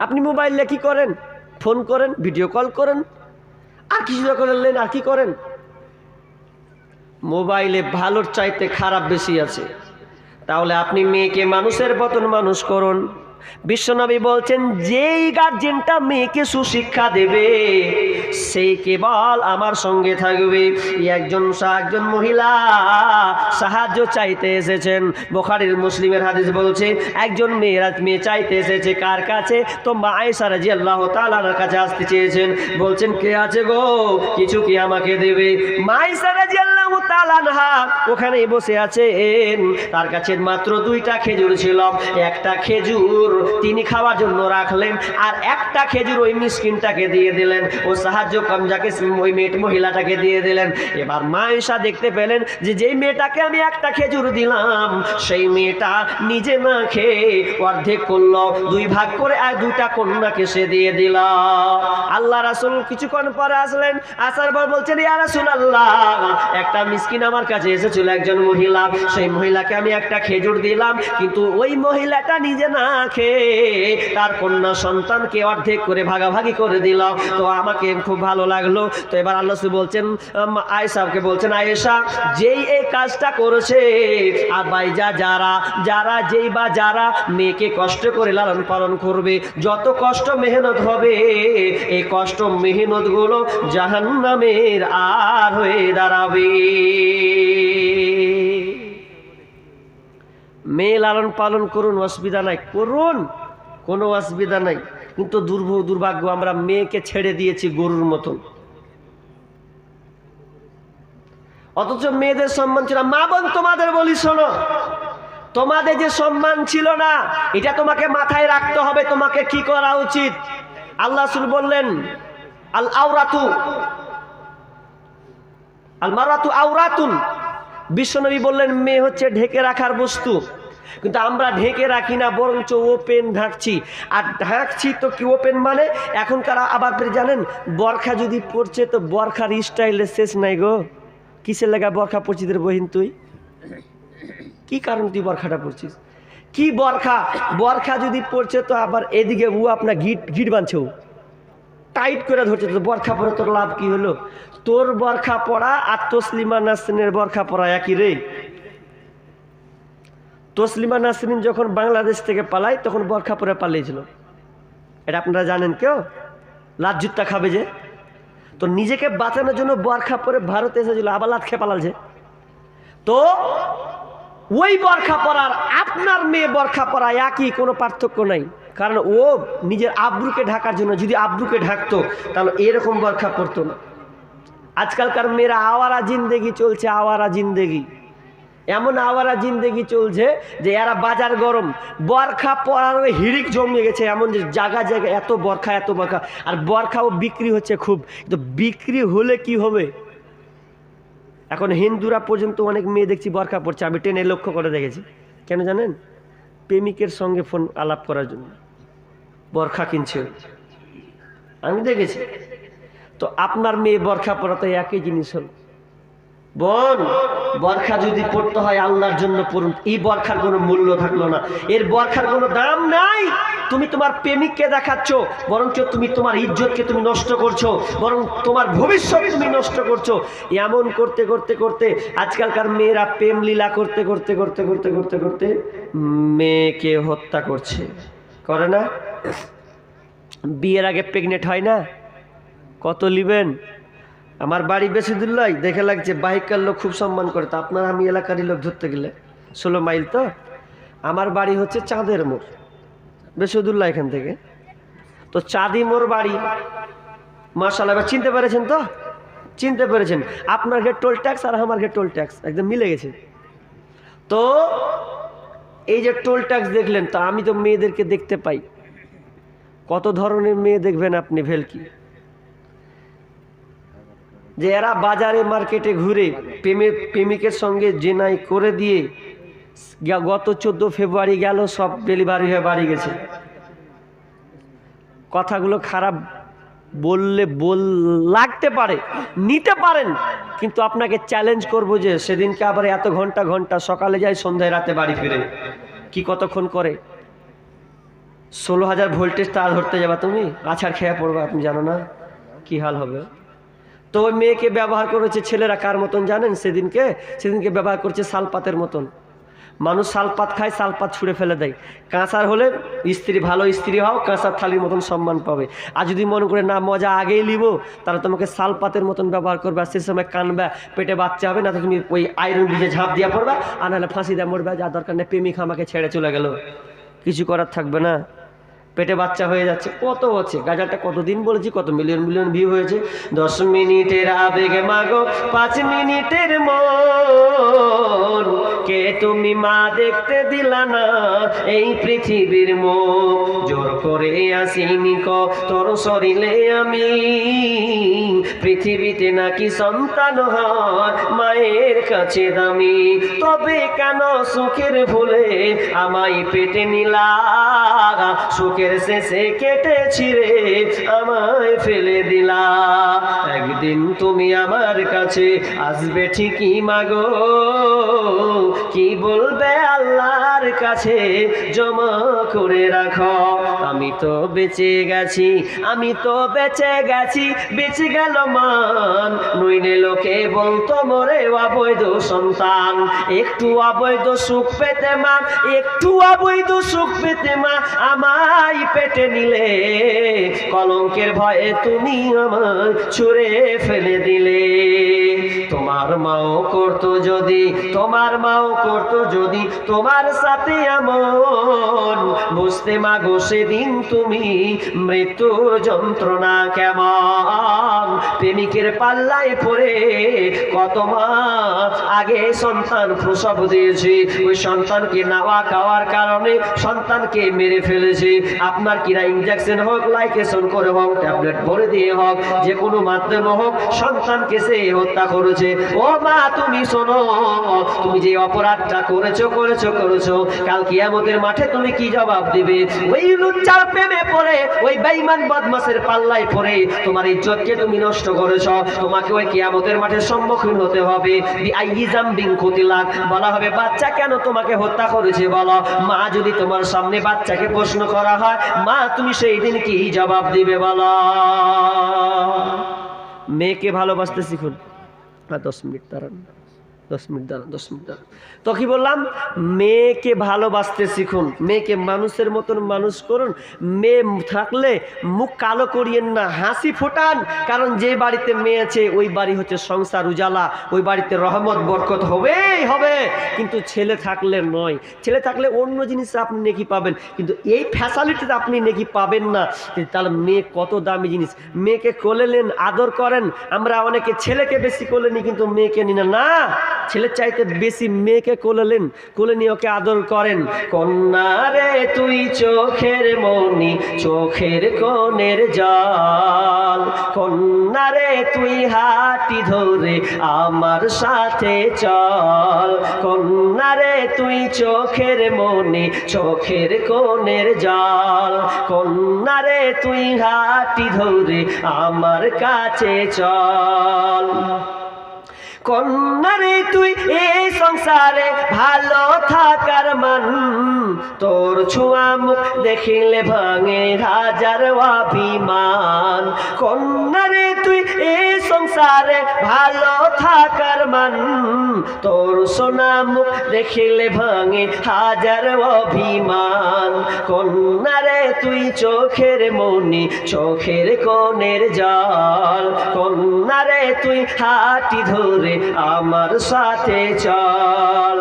আপনি মোবাইলে কি করেন? ফোন করেন, ভিডিও কল করেন, আর কিছু করলেন, আর কি করেন? মোবাইলে ভালোর চাইতে খারাপ বেশি আছে। তাহলে আপনি মেয়েকে মানুষের মতন মানুষ করুন, বিশ্বনবী বলছেন যেই গার্জেনটা মেয়েকে সুশিক্ষা দেবে সেই কেবল আমার সঙ্গে থাকবে। একজন মহিলা সাহায্য চাইতে এসেছেন, বুখারীর মুসলিমের হাদিস বলছে একজন মেয়ে চাইতে এসেছে কার কাছে? তো মা আয়েশা রাদিয়াল্লাহু তাআলার কাছে আসতে চেয়েছেন। বলছেন কে আছে গো, কিছু কি আমাকে দেবে? মা আয়েশা রাদিয়াল্লাহু তাআলা ওখানেই বসে আছেন, তার কাছে মাত্র 2টা খেজুর ছিল। একটা খেজুর তিনি খাওয়ার জন্য রাখলেন, আর একটা খেজুর ওই মিসকিনটাকে দিয়ে দিলেন, ও সাহায্য যাকে ওই মহিলাটাকে দিয়ে দিলেন। এবার মা আয়েশা দেখতে পেলেন যে যেই মেয়েটাকে আমি একটা খেজুর দিলাম সেই মেয়েটা নিজে না খেয়ে অর্ধেক করলো, 2 ভাগ করে আর 2টা কন্যাকে সে দিয়ে দিল। আল্লাহ রাসূল কিছুক্ষণ পরে আসলেন, আসার পর বলছেন ইয়া রাসূলুল্লাহ, একটা মিসকিন আমার কাছে এসেছিল, একজন মহিলা, সেই মহিলাকে আমি একটা খেজুর দিলাম, কিন্তু ওই মহিলাটা নিজে না খেয়ে তার কন্যা সন্তানকে অর্ধেক করে ভাগাভাগি করে দিল। তো আমাকে খুব ভালো লাগলো। তো এবার আল্লাহ রাসূল বলছেন আয়েশাকে বলছেন, আয়েশা যেই এই কাজটা করেছে আর বাইজা যারা মেয়েকে কষ্ট করে লালন পালন করবে, যত কষ্ট মেহনত হবে এই কষ্ট মেহনত গুলো জাহান্নামের আর হয়ে দাঁড়াবে। মেয়ে লালন পালন করুন, অসুবিধা নাই, করুন, কোনো অসুবিধা নাই। কিন্তু দুর্ভাগ্য আমরা মেয়েকে ছেড়ে দিয়েছি গরুর মতন। অথচ মেয়েদের সম্মান ছিল। মা বোন তোমাদের বলি শোনো, তোমাদের যে সম্মান ছিল না এটা তোমাকে মাথায় রাখতে হবে। তোমাকে কি করা উচিত? আল্লাহ রাসূল বললেন আল মারাতু আওরাতুন। বিশ্বনবী বললেন মেয়ে হচ্ছে ঢেকে রাখার বস্তু, কিন্তু আমরা ঢেকে রাখি না, বরঞ্চ ওপেন ঢাকছি। আর ঢাকছি তো কি ওপেন মানে এখনকার আবার জানেন বরখা যদি পড়ছে তো বরখার স্টাইলের শেষ নাই গো। কিসের লাগা বরখা পড়ছিস রে বহিন? তুই কি কারণ তুই বরখাটা পড়ছিস? কি বরখা যদি পড়ছে তো আবার এদিকে ও আপনার গিট বাঁধছে, ও টাইট করে ধরছে। তো বরখা পরে তোর লাভ কি হলো? তোর বরখা পড়া আর তসলিমা নাসরিনের বরখা পড়া একই রে। তসলিমা নাসরিন যখন বাংলাদেশ থেকে পালায় তখন বরখা পরে পালিয়েছিল, এটা আপনারা জানেন? কেউ লাজ্জুত্তা খাবে যে, তো নিজেকে বাঁচানোর জন্য বরখা পরে ভারতে এসেছিল, আবার লাত খেয়ে পালালছে। তো ওই বরখা পরার আপনার মেয়ে বরখা পরা একই, কোনো পার্থক্য নাই। কারণ ও নিজের আব্রুকে ঢাকার জন্য, যদি আব্রুকে ঢাকতো তাহলে এরকম বরখা পরতো না। আজকালকার মেয়েরা আওয়ারা জিন্দেগি চলছে, আওয়ারা জিন্দেগি, এমন আওয়ারা জিন্দেগি চলছে যে এরা বাজার গরম, বরখা পরার হিড়িক জমিয়ে গেছে, এমন যে জায়গায় এত বরখা আর বরখাও বিক্রি হচ্ছে খুব। কিন্তু বিক্রি হলে কি হবে? এখন হিন্দুরা পর্যন্ত অনেক মেয়ে দেখছি বরখা পড়ছে, আমি ট্রেনে লক্ষ্য করে দেখেছি। কেন জানেন? প্রেমিকের সঙ্গে ফোন আলাপ করার জন্য বরখা কিনছে, আমি দেখেছি। তো আপনার মেয়ে বরখা পরা তো একই জিনিস হল। বোন, বরখা যদি পড়তে হয় আল্লাহর জন্য পড়ুন। এই বরখার কোনো মূল্য থাকলো না, এর বরখার কোনো দাম নাই। তুমি তোমার প্রেমিককে দেখাচ্ছ, বরঞ্চ তুমি তোমার ইজ্জতকে তুমি নষ্ট করছো, বরং তোমার ভবিষ্যৎ তুমি নষ্ট করছো। এমন করতে করতে করতে আজকালকার মেয়েরা প্রেম লীলা করতে করতে করতে করতে করতে করতে মেয়েকে হত্যা করছে, করে না? বিয়ের আগে প্রেগনেন্ট হয় না? কত লিবেন? আমার বাড়ি বেশিদুল্লাই, দেখে লাগছে বাইকার লোক খুব সম্মান করে। তা আপনার আমি এলাকারই লোক ধরতে গেলে 16 মাইল। তো আমার বাড়ি হচ্ছে চাঁদের মোড়, বেশিদুল্লাহ এখান থেকে। তো চাঁদি মোড় বাড়ি, মাশাআল্লাহ। এবার চিনতে পেরেছেন তো? চিনতে পেরেছেন? আপনার ঘে টোল ট্যাক্স আর আমার ঘে টোল ট্যাক্স একদম মিলে গেছে। তো এই যে টোল ট্যাক্স দেখলেন, তো আমি তো মেয়েদেরকে দেখতে পাই, কত ধরনের মেয়ে দেখবেন আপনি ভেলকি, যে এরা বাজারে মার্কেটে ঘুরে প্রেমিকের সঙ্গে জেনাই করে দিয়ে গত 14 ফেব্রুয়ারি গেল, সব ডেলিভারি হয়ে বাড়ি গেছে। কথাগুলো খারাপ বললে লাগতে পারে, নিতে পারেন, কিন্তু আপনাকে চ্যালেঞ্জ করব যে সেদিনকে আবার এত ঘন্টা ঘন্টা, সকালে যায় সন্ধ্যায় রাতে বাড়ি ফিরে, কি কতক্ষণ করে? 16,000 ভোল্টেজ তার ধরতে যাবা তুমি, আছাড় খেয়ে পড়বা, আপনি জানো না কি হাল হবে। তো ওই মেয়েকে ব্যবহার করেছে ছেলেরা কার মতন জানেন? সেদিনকে ব্যবহার করছে শালপাতের মতন। মানুষ শালপাত খায়, শালপাত ছুঁড়ে ফেলে দেয়। কাঁসার হলে স্ত্রী, ভালো স্ত্রী হও, কাঁসার থালির মতন সম্মান পাবে। আর যদি মনে করে না মজা আগেই নিব, তাহলে তোমাকে শালপাতের মতন ব্যবহার করবে, আর সে সময় কানবে, পেটে বাচ্চা হবে না, তো তুমি ওই আয়রন ব্রিজে ঝাঁপ দিয়া পড়বা, আর নাহলে ফাঁসি দিয়ে মরবে। যা দরকার নেই, প্রেমিক আমাকে ছেড়ে চলে গেল, কিছু করার থাকবে না, পেটে বাচ্চা হয়ে যাচ্ছে। কত হচ্ছে গাজালটা, কতদিন বলেছি, কত মিলিয়ন মিলিয়ন ভিউ হয়েছে। 10 মিনিটের আবেগে মাগো 5 মিনিটের মন, কে তুমি মা দেখতে দিলা না এই পৃথিবীর মুখ, জোর করে আসিনি তোর শরীরে আমি, পৃথিবীতে নাকি সন্তান হয় মায়ের কাছে দামি, তবে কেন সুখের ভুলে আমায় পেটে নিলা, সুখের শেষে কেটে ছিঁড়ে আমায় ফেলে দিলা, একদিন তুমি আমার কাছে আসবে ঠিকই মাগো, কি বলবে আল্লাহর কাছে জমা করে রাখো, আমি তো বেঁচে গেছি, আমি তো বেঁচে গেছি, বেঁচে গেল মান, নইলে লোকে বলতো মোরে অবৈধ সন্তান, একটু অবৈধ সুখ পেতে মা, একটু অবৈধ সুখ পেতে মা আমায় পেটে নিলে, কলঙ্কের ভয়ে তুমি আমায় ছুঁড়ে ফেলে দিলে, তোমার মাও করতো যদি, তোমার মাও করতো যদি তোমার সাথে এমন, বুঝতে মাগো সেদিন তুমি মৃত্যুর যন্ত্রণা কেমন, প্রেমিকের পাল্লায় পড়ে কত মাস আগে সন্তান প্রসব দিয়েছে, ওই সন্তানকে নাওয়া খাওয়ার কারণে সন্তানকে মেরে ফেলেছে। আপনার কিনা ইনজেকশন হোক, লাইকেশন করে হোক, ট্যাবলেট ভরে দিয়ে হোক, যে কোনো মাধ্যমে হোক, সন্তানকে সে হত্যা করেছে। ও মা তুমি শোনো, তুমি যে অপরাধটা করেছো করেছো করেছো, কাল কিয়ামতের মাঠে তুমি কি জবাব দিবে? ওই লুচ্চার প্রেমে পড়ে, ওই বেঈমান বদমাশের পাল্লায় পড়ে তোমার ইজ্জতকে তুমি নষ্ট করেছো, তোমাকে ওই কিয়ামতের মাঠে সম্মুখীন হতে হবে। বিআইয়ি যামবিন কুতিলাক, বলা হবে বাচ্চা কেন তোমাকে হত্যা করেছে বলো। মা যদি তোমার সামনে বাচ্চাকে প্রশ্ন করা হয়, মা তুমি সেই দিন কি জবাব দিবে বলো? মেয়েকে ভালোবাসতে শিখুন। 10 মিনিট দাঁড়ান, 10 মিনিট দাঁড়ান, 10 মিনিট দাঁড়ান। তো কি বললাম? মেয়েকে ভালোবাসতে শিখুন, মেয়েকে মানুষের মতন মানুষ করুন। মেয়ে থাকলে মুখ কালো করিয়েন না, হাসি ফোটান, কারণ যে বাড়িতে মেয়ে আছে ওই বাড়ি হচ্ছে সংসার উজালা, ওই বাড়িতে রহমত বরকত হবেই হবে। কিন্তু ছেলে থাকলে নয়, ছেলে থাকলে অন্য জিনিসে আপনি নেকি পাবেন, কিন্তু এই ফ্যাসিলিটিতে আপনি নেকি পাবেন না। তাহলে মেয়ে কত দামি জিনিস, মেয়েকে কোলে নেন, আদর করেন। আমরা অনেকে ছেলেকে বেশি কোলে নিই কিন্তু মেয়েকে নিই না, না, ছেলের চাইতে বেশি মেয়েকে কোলে নেন, কোলে নিয়ে ওকে আদর করেন। কন্যা রে তুই চোখের মনি, চোখের কোণের জল, কন্যা রে তুই হাঁটি ধরে আমার সাথে চল, কন্যা রে তুই চোখের মনি, চোখের কোণের জল, কন্যা রে তুই হাঁটি ধরে আমার কাছে চল, কন্যারে তুই এই সংসারে ভালো থাকার মান, তোর ছোঁয়া মুখ দেখিলে ভাঙে হাজার অভিমান, কন্যারে তুই এই সংসারে ভালো থাকার মান, তোর সোনা মুখ দেখিলে ভাঙে হাজার অভিমান, কন্যারে তুই চোখের মনি, চোখের কোণের জল, কন্যারে তুই হাঁটি ধরে আমার সাথে চল,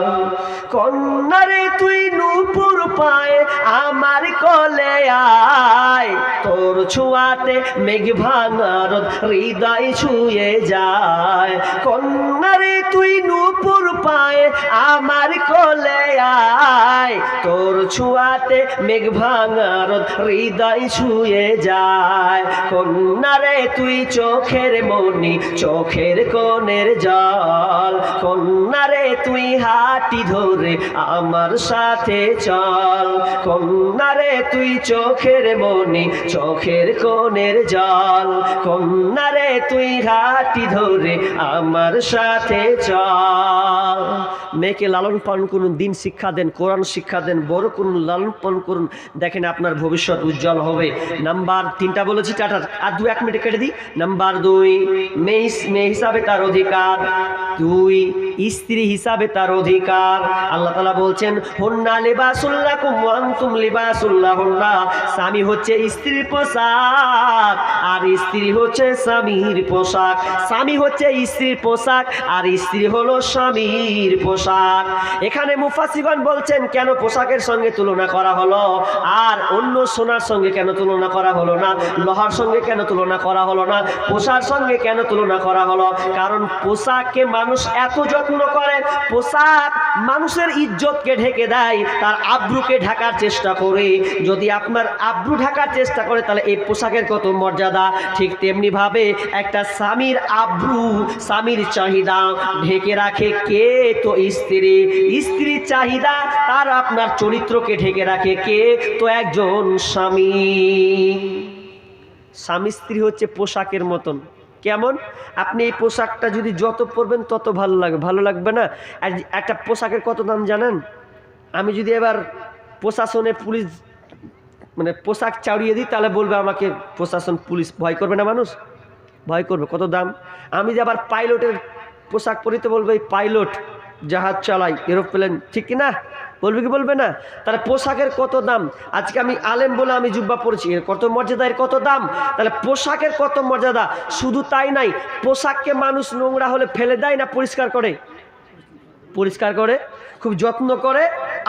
কন্যারে তুই নূপুর পায়ে আমার কোলে আয়, তোর ছোঁয়াতে মেঘ ভাঙার হৃদয় ছুঁয়ে যায়, কন্যারে তুই নূপুর পায়ে আমার কোলে আয়, তোর ছোঁয়াতে মেঘ ভাঙার হৃদয় ছুঁয়ে যায়, কন্যারে তুই চোখের মনি, চোখের কোণের জল, কন্যারে তুই হাঁটি ধরে আমার সাথে চল, কন্যারে তুই চোখের মনি, চোখের কোণের জল, কন্যারে তুই হাঁটি ধরে আমার সাথে চল। মেয়েকে লালন পালন করুন, দিন শিক্ষা দেন, কোরআন শিক্ষা দেন, বড় করুন, লালন পালন করুন, দেখেন আপনার ভবিষ্যৎ উজ্জ্বল হবে। নাম্বার 3টা বলেছি, 4টা আর 1 মিনিট কেটে দিই। নাম্বার 2, মেয়ে হিসাবে তার অধিকার। 2 স্ত্রী হিসাবে তার অধিকার। আল্লাহ তাআলা বলছেন হুন্না লিবাসুল লাকুম ওয়া আনতুম লিবাসুল লাহুন্না। স্বামী হচ্ছে স্ত্রীর পোশাক আর স্ত্রী হচ্ছে স্বামীর পোশাক। স্বামী হচ্ছে স্ত্রীর পোশাক আর স্ত্রী হলো স্বামীর পোশাক। এখানে মুফাসসিরগণ বলছেন কেন পোশাকের সঙ্গে তুলনা করা হলো আর অন্য সোনার সঙ্গে কেন তুলনা করা হলো না, লোহার সঙ্গে কেন তুলনা করা হলো না, পোশাকের সঙ্গে কেন তুলনা করা হলো? কারণ পোশাককে মানুষ এত যত্ন করে, পোশাক মানুষের ইজ্জতকে ঢেকে দেয়, তার আব্রুকে ঢাকার চেষ্টা করে। যদি আপনার আব্রু ঢাকার চেষ্টা করে তাহলে এই পোশাকের কত মর্যাদা। ঠিক তেমনি ভাবে একটা স্বামীর আব্রু, স্বামীর চাহিদা ঢেকে রাখে কে? তো স্ত্রী। স্ত্রীর চাহিদা তার আপনার চরিত্রকে ঢেকে রাখে কে? তো একজন স্বামী। স্বামী স্ত্রী হচ্ছে পোশাকের মতন। কেমন? আপনি এই পোশাকটা যদি যত পরবেন তত ভালো লাগবে, ভালো লাগবে না? আর একটা পোশাকের কত দাম জানেন? আমি যদি এবার প্রশাসনে পুলিশ মানে পোশাক চাড়িয়ে দিই তাহলে বলবে আমাকে প্রশাসন পুলিশ। ভয় করবে না মানুষ? ভয় করবে। কত দাম? আমি যে আবার পাইলটের পোশাক পরিতে বলবে এই পাইলট, জাহাজ চালাই, এরোপ্লেন, ঠিক কি না? বলবে কি বলবে না? তাহলে পোশাকের কত দাম। আজকে আমি আলেম বলে আমি জুব্বা পরেছি, এর কত মর্যাদা, এর কত দাম। তাহলে পোশাকের কত মর্যাদা। শুধু তাই নাই, পোশাককে মানুষ নোংরা হলে ফেলে দেয় না পরিষ্কার করে? পরিষ্কার করে, খুব যত্ন করে,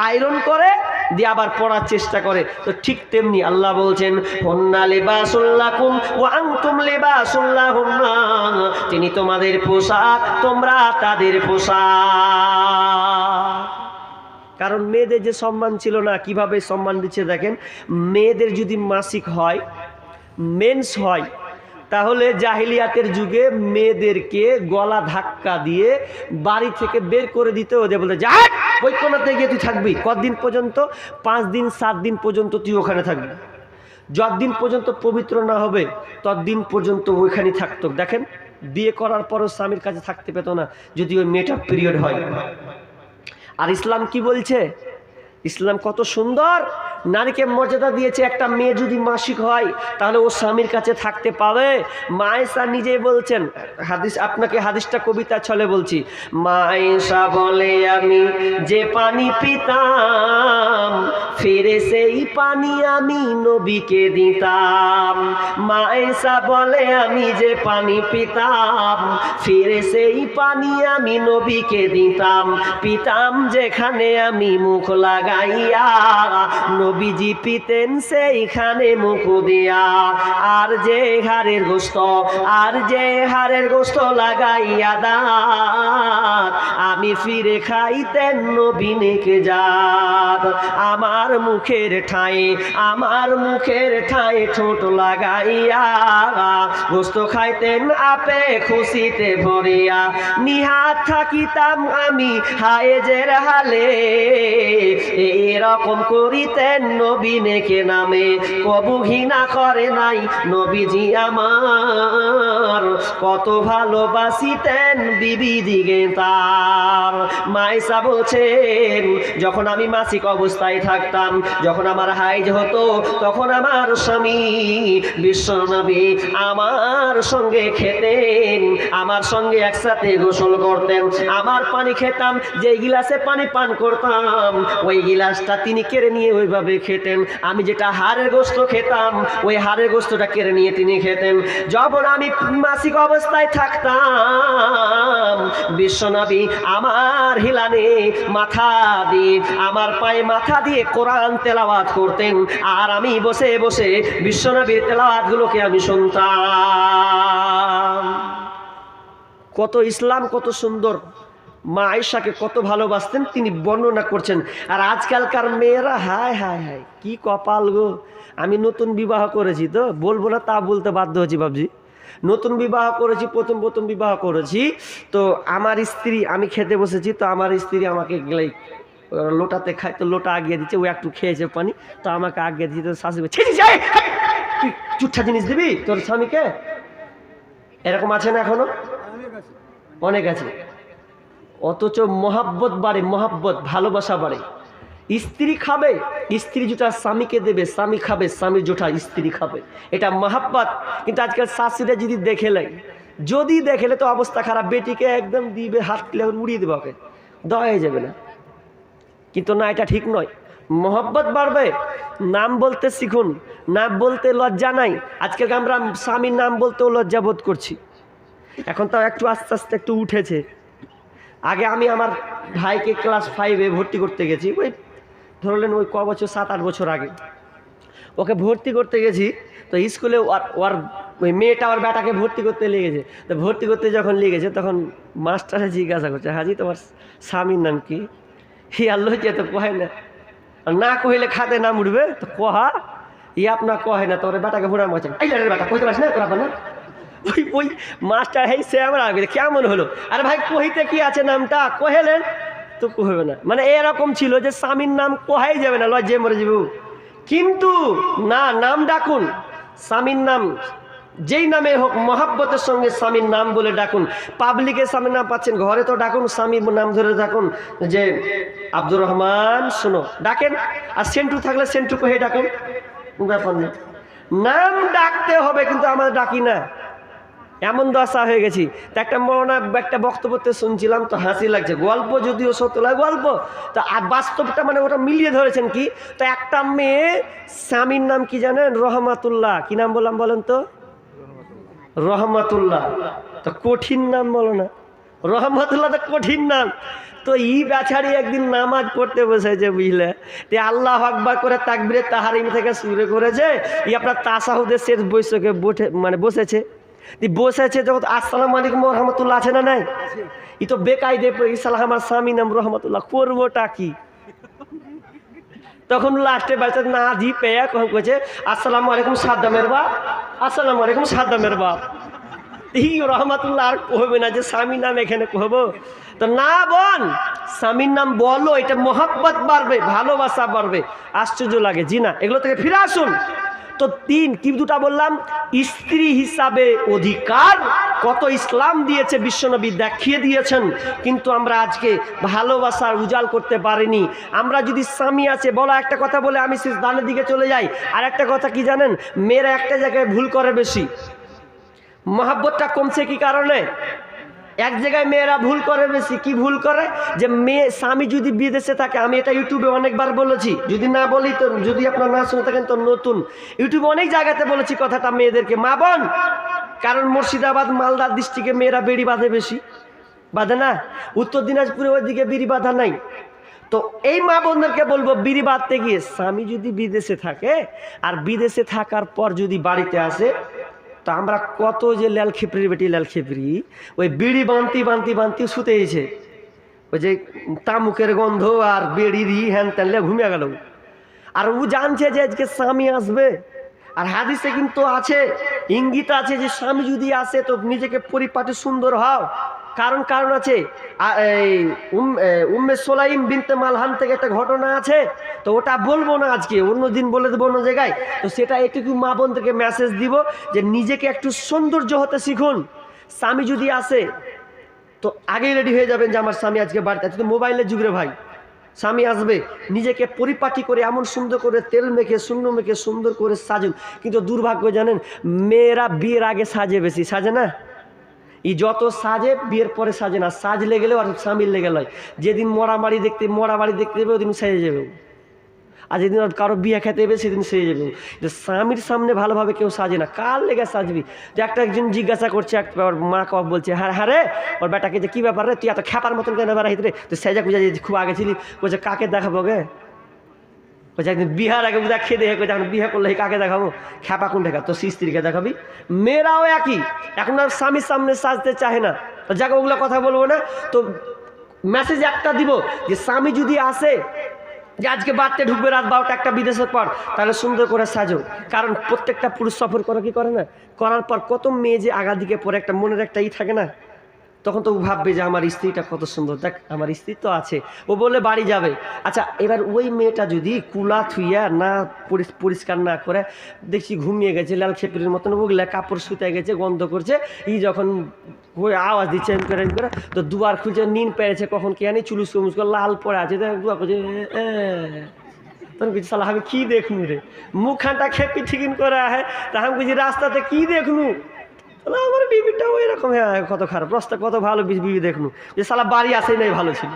আয়রন করে দিয়ে আবার পড়ার চেষ্টা করে। তো ঠিক তেমনি আল্লাহ বলছেন হুন্না লিবাসুল লাকুম ওয়া আনতুম লিবাসুল লাহুন্না। তিনি তোমাদের পোশাক, তোমরা তাদের পোশাক। কারণ মেয়েদের যে সম্মান ছিল না, কিভাবে সম্মান দিচ্ছে দেখেন। মেয়েদের যদি মাসিক হয়, মেন্স হয়, তাহলে জাহিলিয়াতের যুগে মেয়েদেরকে গলা ধাক্কা দিয়ে বাড়ি থেকে বের করে দিতে। ওদের বলতে যা ওই কোনাতে গিয়ে তুই থাকবি। কতদিন পর্যন্ত? 5 দিন 7 দিন পর্যন্ত তুই ওখানে থাকবি। যতদিন পর্যন্ত পবিত্র না হবে ততদিন পর্যন্ত ওইখানে থাকতো। দেখেন, বিয়ে করার পরও স্বামীর কাছে থাকতে পেত না যদি ওই মেয়েটার পিরিয়ড হয়। আর ইসলাম কি বলছে? ইসলাম কত সুন্দর নারীকে মর্যাদা দিয়েছে। একটা মেয়ে যদি মাসিক হয় তাহলে ও স্বামীর কাছে থাকতে পাবে। মা আয়েশা নিজেই বলছেন, হাদিস, আপনাকে হাদিসটা কবিতা ছলে বলছি। মা আয়েশা বলে আমি যে পানি পিতাম ফিরে সেই পানি আমি নবীকে দিতাম। মা আয়েশা বলে আমি যে পানি পিতাম ফিরে সেই পানি আমি নবীকে দিতাম। পিতাম যেখানে আমি মুখ লাগাইয়া নবীজি পিতেন সেইখানে মুখ দিয়া। আর যে হাড়ের গোস্ত, আর যে হাড়ের গোস্ত লাগাইয়া দাঁত আমি ফিরে খাইতেন নবী নেকে জাত। আমার মুখের ঠাঁয়ে, আমার মুখের ঠাঁয়ে ঠোঁট লাগাইয়া গোস্ত খাইতেন আপে খুশিতে ভরিয়া। নিহাত থাকিতাম আমি হায়েজের হালে এরকম করিতেন নবী নেকে নামে। কবু ঘৃণা করে নাই নবীজি আমার, কত ভালোবাসিতেন বিবি দিগে তার। মায়েশা বলছেন যখন আমি মাসিক অবস্থায় থাকতাম, যখন আমার হাইজ হতো, তখন আমার স্বামী বিশ্বনবী আমার সঙ্গে খেতেন, আমার সঙ্গে একসাথে গোসল করতেন, আমার পানি খেতাম, যে গিলাসে পানি পান করতাম ওই গিলাসটা তিনি কেড়ে নিয়ে ওইভাবে খেতেন। আমি যেটা হাড়ের গোস্ত খেতাম ওই হাড়ের গোস্তটা কেড়ে নিয়ে তিনি খেতেন। যখন আমি মাসিক অবস্থায় থাকতাম বিশ্বনবী আমার হিলানে মাথা দিয়ে, আমার পায়ে মাথা দিয়ে কোরআন তেলাওয়াত করতেন, আর আমি বসে বসে বিশ্বনবীর তেলাওয়াতগুলোকে আমি শুনতাম। কত ইসলাম কত সুন্দর। মা আয়েশাকে কত ভালোবাসতেন তিনি বর্ণনা করছেন। আর আজকালকার মেয়েরা হায় হায় হায় কি কপাল গো। আমি নতুন বিবাহ করেছি, তো বলবো না তা বলতে বাধ্য হচ্ছি বাবজি। নতুন বিবাহ করেছি, প্রথম বিবাহ করেছি, তো আমার স্ত্রী, আমি খেতে বসেছি, তো আমার স্ত্রী আমাকে গেলে লোটাতে খায়, তো লোটা আগিয়ে দিচ্ছে, ও একটু খেয়েছে পানি, তো আমাকে আগিয়ে দিচ্ছে। তো শাশুড়ি তুই চুচ্ছা জিনিস দিবি তোর স্বামীকে? এরকম আছে না এখনো? অনেক আছে। অথচ মহাব্বত বাড়ে, মহাব্বত ভালোবাসা বাড়ে। স্ত্রী খাবে, স্ত্রী যেটা স্বামীকে দেবে, স্বামী খাবে স্বামীর যেটা স্ত্রী খাবে, এটা মহাব্বত। কিন্তু আজকাল শাশুড়িরা যদি দেখে নেয় যদি দেখলে তো অবস্থা খারাপ, বেটিকে একদম দিবে হাত তুলে উড়িয়ে দেবে, ওকে দেওয়া হয়ে যাবে না। কিন্তু না, এটা ঠিক নয়। মহব্বত বাড়বে, নাম বলতে শিখুন, নাম বলতে লজ্জা নাই। আজকে আমরা স্বামীর নাম বলতেও লজ্জা বোধ করছি, এখন তাও একটু আস্তে আস্তে একটু উঠেছে। আগে আমি আমার ভাইকে ক্লাস 5-এ ভর্তি করতে গেছি, ওই ধরলেন ওই ক বছর, 7-8 বছর আগে ওকে ভর্তি করতে গেছি। তো স্কুলে ওর ওই মেয়েটা ওর বেটাকে ভর্তি করতে লেগেছে। তো ভর্তি করতে যখন লেগেছে তখন মাস্টারে জিজ্ঞাসা করছে, হাজি তোমার স্বামীর নাম কি? হি আল্লাহ তো কহে না, না কহিলে খাতে নাম উঠবে, তো কহা ই আপনার কহে না, তোর বেটাকে ভোড়া মারছে, এই বেটা কইতে পারিস না তোরা না। ওই মাস্টার হেই সে আমার কেমন হলো, আরে ভাই কহিতে কি আছে, নামটা কহেলেন তো কহবে না। মানে এরকম ছিল যে স্বামীর নাম কোহাই যাবে না, লজ্জে মরে যাবো। কিন্তু না, নাম ডাকুন, স্বামীর নাম যেই নামে হোক মহাব্বতের সঙ্গে স্বামীর নাম বলে ডাকুন। পাবলিকের সামনে নাম পাচ্ছেন, ঘরে তো ডাকুন, স্বামীর নাম ধরে ডাকুন, যে আব্দুর রহমান শোনো ডাকেন। আর সেন্টু থাকলে সেন্টু কহে ডাকুন, ব্যাপার না, নাম ডাকতে হবে। কিন্তু আমরা ডাকি না, এমন দশা হয়ে গেছি। তো একটা মৌলানা একটা বক্তব্যতে শুনছিলাম, তো হাসি লাগছে, গল্প যদিও সত্য লাগে গল্প, তো বাস্তবটা মানে ওটা মিলিয়ে ধরেছেন কি। তো একটা মেয়ে স্বামীর নাম কি জানেন? রহমাতুল্লাহ। কি নাম বললাম বলেন তো? রহমাতুল্লাহ। তো কঠিন নাম বলো না, রহমাতুল্লাহ তো কঠিন নাম। তো ই বেচারি একদিন নামাজ পড়তে বসেছে, বুঝলে, তে আল্লাহ আকবার করে তাকবীরে তাহরিম থেকে শুরু করেছে, ই আপনার তাসাহুদের শেষ বৈঠকে বসেছে। বসেছে যখন আসসালামু আলাইকুম রহমতুল্লাহ আছে না নাই, ই তো বেকায়দে ইসালাম আমার স্বামী নাম রহমতুল্লাহ, করবোটা কি? তখন লাস্টে বাচ্চা না জি পেয়ে কখন কইছে আসসালামু আলাইকুম সাদ্দামের বাপ, আসসালামু আলাইকুম সাদ্দামের বাপ। ই রহমতুল্লাহ আর কহবে না যে স্বামীর নাম এখানে কহবো? তো না বোন, স্বামীর নাম বলো, এটা মোহাব্বত বাড়বে, ভালোবাসা বাড়বে। আশ্চর্য লাগে, জি না, এগুলো থেকে ফিরে আসুন। তো কি দুটা বললাম, স্ত্রী হিসাবে অধিকার কত ইসলাম দিয়েছে, বিশ্বনবী দেখিয়ে দিয়েছেন। কিন্তু আমরা আজকে ভালোবাসার উজাল করতে পারিনি। আমরা যদি স্বামী আছে বলা একটা কথা বলে আমি দানের দিকে চলে যাই, আর একটা কথা কি জানেন, মেয়েরা একটা জায়গায় ভুল করে বেশি, মহাব্বতটা কমছে কি কারণে? এক জায়গায় মেয়েরা ভুল করে বেশি। কি ভুল করে? যে মেয়ে স্বামী যদি বিদেশে থাকে, আমি এটা ইউটিউবে অনেকবার বলেছি, যদি না বলি তো, যদি আপনারা না শুনে থাকেন তো নতুন, ইউটিউবে অনেক জায়গাতে বলেছি কথাটা মেয়েদেরকে, মা বোন। কারণ মুর্শিদাবাদ মালদা ডিস্ট্রিক্টে মেয়েরা বেড়ি বাঁধে বেশি, বাঁধে না? উত্তর দিনাজপুরে ওইদিকে বিড়ি বাঁধা নাই। তো এই মা বোনদেরকে বলবো, বিড়ি বাঁধতে গিয়ে স্বামী যদি বিদেশে থাকে, আর বিদেশে থাকার পর যদি বাড়িতে আসে, তো আমরা কত যে লাল খেপড়ির বেটি লাল খেপড়ি, ওই বিড়ি বানতি শুতে গেছে, ওই যে তামুকের গন্ধ আর বেড়িরই হ্যান ত্যানলে ঘুমিয়ে গেল। আর ও জানছে যে আজকে স্বামী আসবে। আর হাদিসে কিন্তু আছে, ইঙ্গিত আছে যে স্বামী যদি আসে তো নিজেকে পরিপাটি সুন্দর হও। কারণ আছে। উম্মে সোলাইম বিনতে মালহান থেকে একটা ঘটনা আছে, তো ওটা বলবো না আজকে, অন্যদিন বলে দেবো অন্য জায়গায়। তো সেটা এটুকু মা বোনদেরকে মেসেজ দিব যে নিজেকে একটু সৌন্দর্য হতে শিখুন। স্বামী যদি আসে তো আগেই রেডি হয়ে যাবেন যে আমার স্বামী আজকে বাড়িতে আছে। তো মোবাইলের যুগে ভাই, স্বামী আসবে, নিজেকে পরিপাটি করে এমন সুন্দর করে তেল মেখে শূন্য মেখে সুন্দর করে সাজুন। কিন্তু দুর্ভাগ্য জানেন, মেয়েরা বিয়ের আগে সাজে বেশি, সাজে না? এই যত সাজে বিয়ের পরে সাজে না, সাজলে গেলেও আর স্বামীর লেগে লয়। যেদিন মরা বাড়ি দেখতে যাবে ওদিন সেজে যাবে, আর যেদিন কারো বিয়ে খেতে যাবে সেদিন সেজে যাবে। স্বামীর সামনে ভালোভাবে কেউ সাজে না, কার লেগে সাজবি? যে একজন জিজ্ঞাসা করছে, ওর মা কব বলছে, হ্যাঁ রে, ওর বেটাকে যে কী ব্যাপার রে, তুই এত খ্যাপার মতন কেন বেড়াইতে রে, তুই সেজা খুঁজা খুব আগে ছিলি। বলছে কাকে দেখাবো গে? বলছে একদিন বিহার আগে বুঝা খেয়ে দেখে, এখন বিয়ে করলে কাকে দেখাবো? খ্যাপা কোন দেখা? তো স্ত্রীকে দেখাবি। মেয়েরাও একই, এখন আর স্বামীর সামনে সাজতে চাহে না। তো যাকে ওগুলো কথা বলবো না। তো মেসেজ একটা দিব যে স্বামী যদি আসে যে আজকে বাড়তে ঢুকবে রাত 12টা 1টা বিদেশের পর, তাহলে সুন্দর করে সাজো। কারণ প্রত্যেকটা পুরুষ সফর করে কি করে না, করার পর কত মেয়ে যে আগা দিকে পরে একটা মনের একটা থাকে না, তখন তো ভাববে যে আমার স্ত্রীটা কত সুন্দর, দেখ আমার স্ত্রী তো আছে, ও বলে বাড়ি যাবে। আচ্ছা, এবার ওই মেয়েটা যদি কুলা থুইয়া না পরিষ্কার না করে দেখছি ঘুমিয়ে গেছে লাল খেপড়ির মতন, ওগুলা কাপড় শুতে গেছে, গন্ধ করছে, যখন ওই আওয়াজ দিচ্ছে করে তো দুয়ার খুঁজে নিন পেরেছে কখন কে আনি, চুলুস চুমুস করে লাল পড়ে আছে, দুয়া করছে, তখন কিছু সালা আমি কি দেখনু রে, মুখখানটা খেপি ঠিকিন করে আহে, তা আমি কিছু রাস্তাতে কি দেখনু, আমার বিবিটাও এরকম, হ্যাঁ কত খারাপ, রাস্তা কত ভালো বিবি দেখনু, যে সালা বাড়ি আসেই নাই ভালো ছিল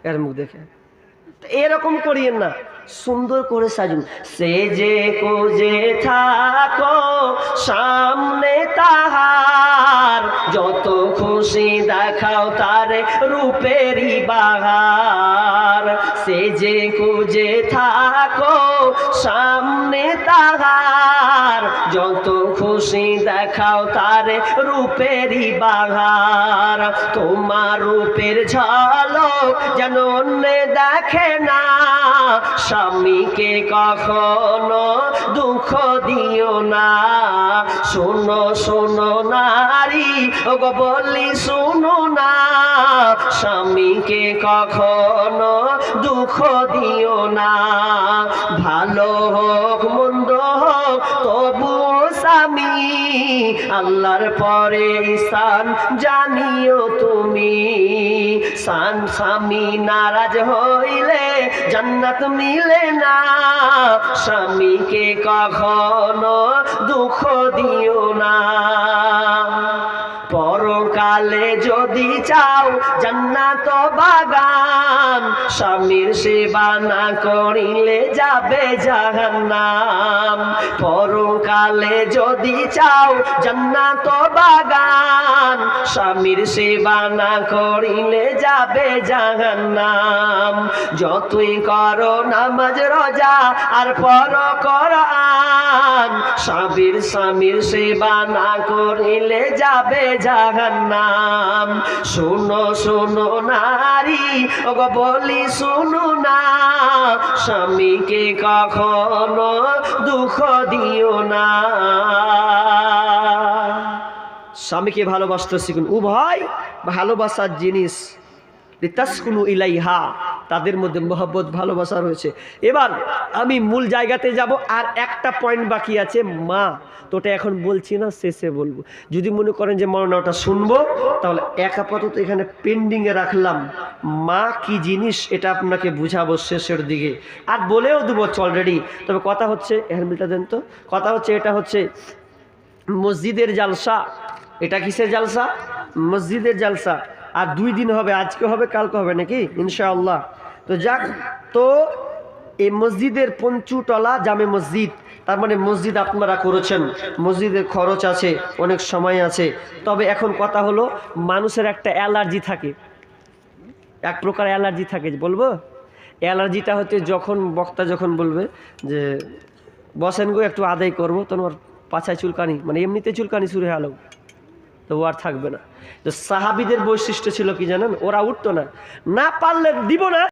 এর মুখ দেখে। এরকম করিয়েন না, সুন্দর করে সাজুন। সেজে কোজে থাকো সামনে তাহার, যত খুশি দেখাও তারে রূপেরই বাহার। সেজে কোজে থাকো সামনে তাহার, যত খুশি দেখাও তারে রূপেরই বাহার। তোমার রূপের ঝলক যেন অন্য দেখে না, স্বামীকে কখনো দুঃখ দিও না। শোনো শোনো নারী, ওগো বলি শোনো না, স্বামীকে কখনো দুঃখ দিও না। ভালো হোক মন্দ হোক তবু স্বামী, আল্লাহর পরে ঈশান জানিও তুমি। স্বামী নারাজ হইলে জান্নাত মিলে না, স্বামীকে কখনো দুঃখ দিও না। পরকালে যদি চাও জান্নাত বাগান, স্বামীর সেবা না করিলে যাবে জাহান্নাম। পরকালে যদি চাও জান্নাত বাগান, স্বামীর সেবা না করিলে যাবে জাহান্নাম। যতই করো নামাজ রোজা আর পড়ো কোরআন, স্বামীর সেবা না করিলে যাবে জাহান্নাম। শোনো শোনো নারী, ওগো বলি শোনো না, স্বামীকে কখনো দুঃখ দিও না। স্বামীকে ভালোবাসতে শিখুন। উভয় ভালোবাসার জিনিস, লিতাসকুনু ইলাইহা, তাদের মধ্যে মহব্বত ভালোবাসা রয়েছে। এবার আমি মূল জায়গাতে যাব, আর একটা পয়েন্ট বাকি আছে মা, তো ওটা এখন বলছি না, শেষে বলবো। যদি মনে করেন যে মনে ওটা শুনবো, তাহলে এক আপাতত এখানে পেন্ডিংয়ে রাখলাম। মা কি জিনিস এটা আপনাকে বুঝাবো শেষের দিকে, আর বলেও দেবো অলরেডি। তবে কথা হচ্ছে, হেলমেটটা দেন তো, কথা হচ্ছে এটা হচ্ছে মসজিদের জালসা। এটা কিসের জালসা? মসজিদের জালসা। আর 2 দিন হবে, আজকে হবে কালকে হবে নাকি ইনশাআল্লাহ। তো যাক, তো এই মসজিদের পঞ্চুতলা জামে মসজিদ, তার মানে মসজিদ আপনারা করেছেন, মসজিদের খরচ আছে, অনেক সময় আছে। তবে এখন কথা হলো, মানুষের একটা অ্যালার্জি থাকে, এক প্রকার অ্যালার্জি থাকে, বলবো অ্যালার্জিটা হচ্ছে যখন বক্তা যখন বলবে যে বসেন গো একটু আদায় করবো, তোমার পাছায় চুলকানি, মানে এমনিতে চুলকানি শুরু হলো, তো ও আর থাকবে না। তো সাহাবীদের বৈশিষ্ট্য ছিল কি জানেন? ওরা উঠতো না, না পারলে দিব না।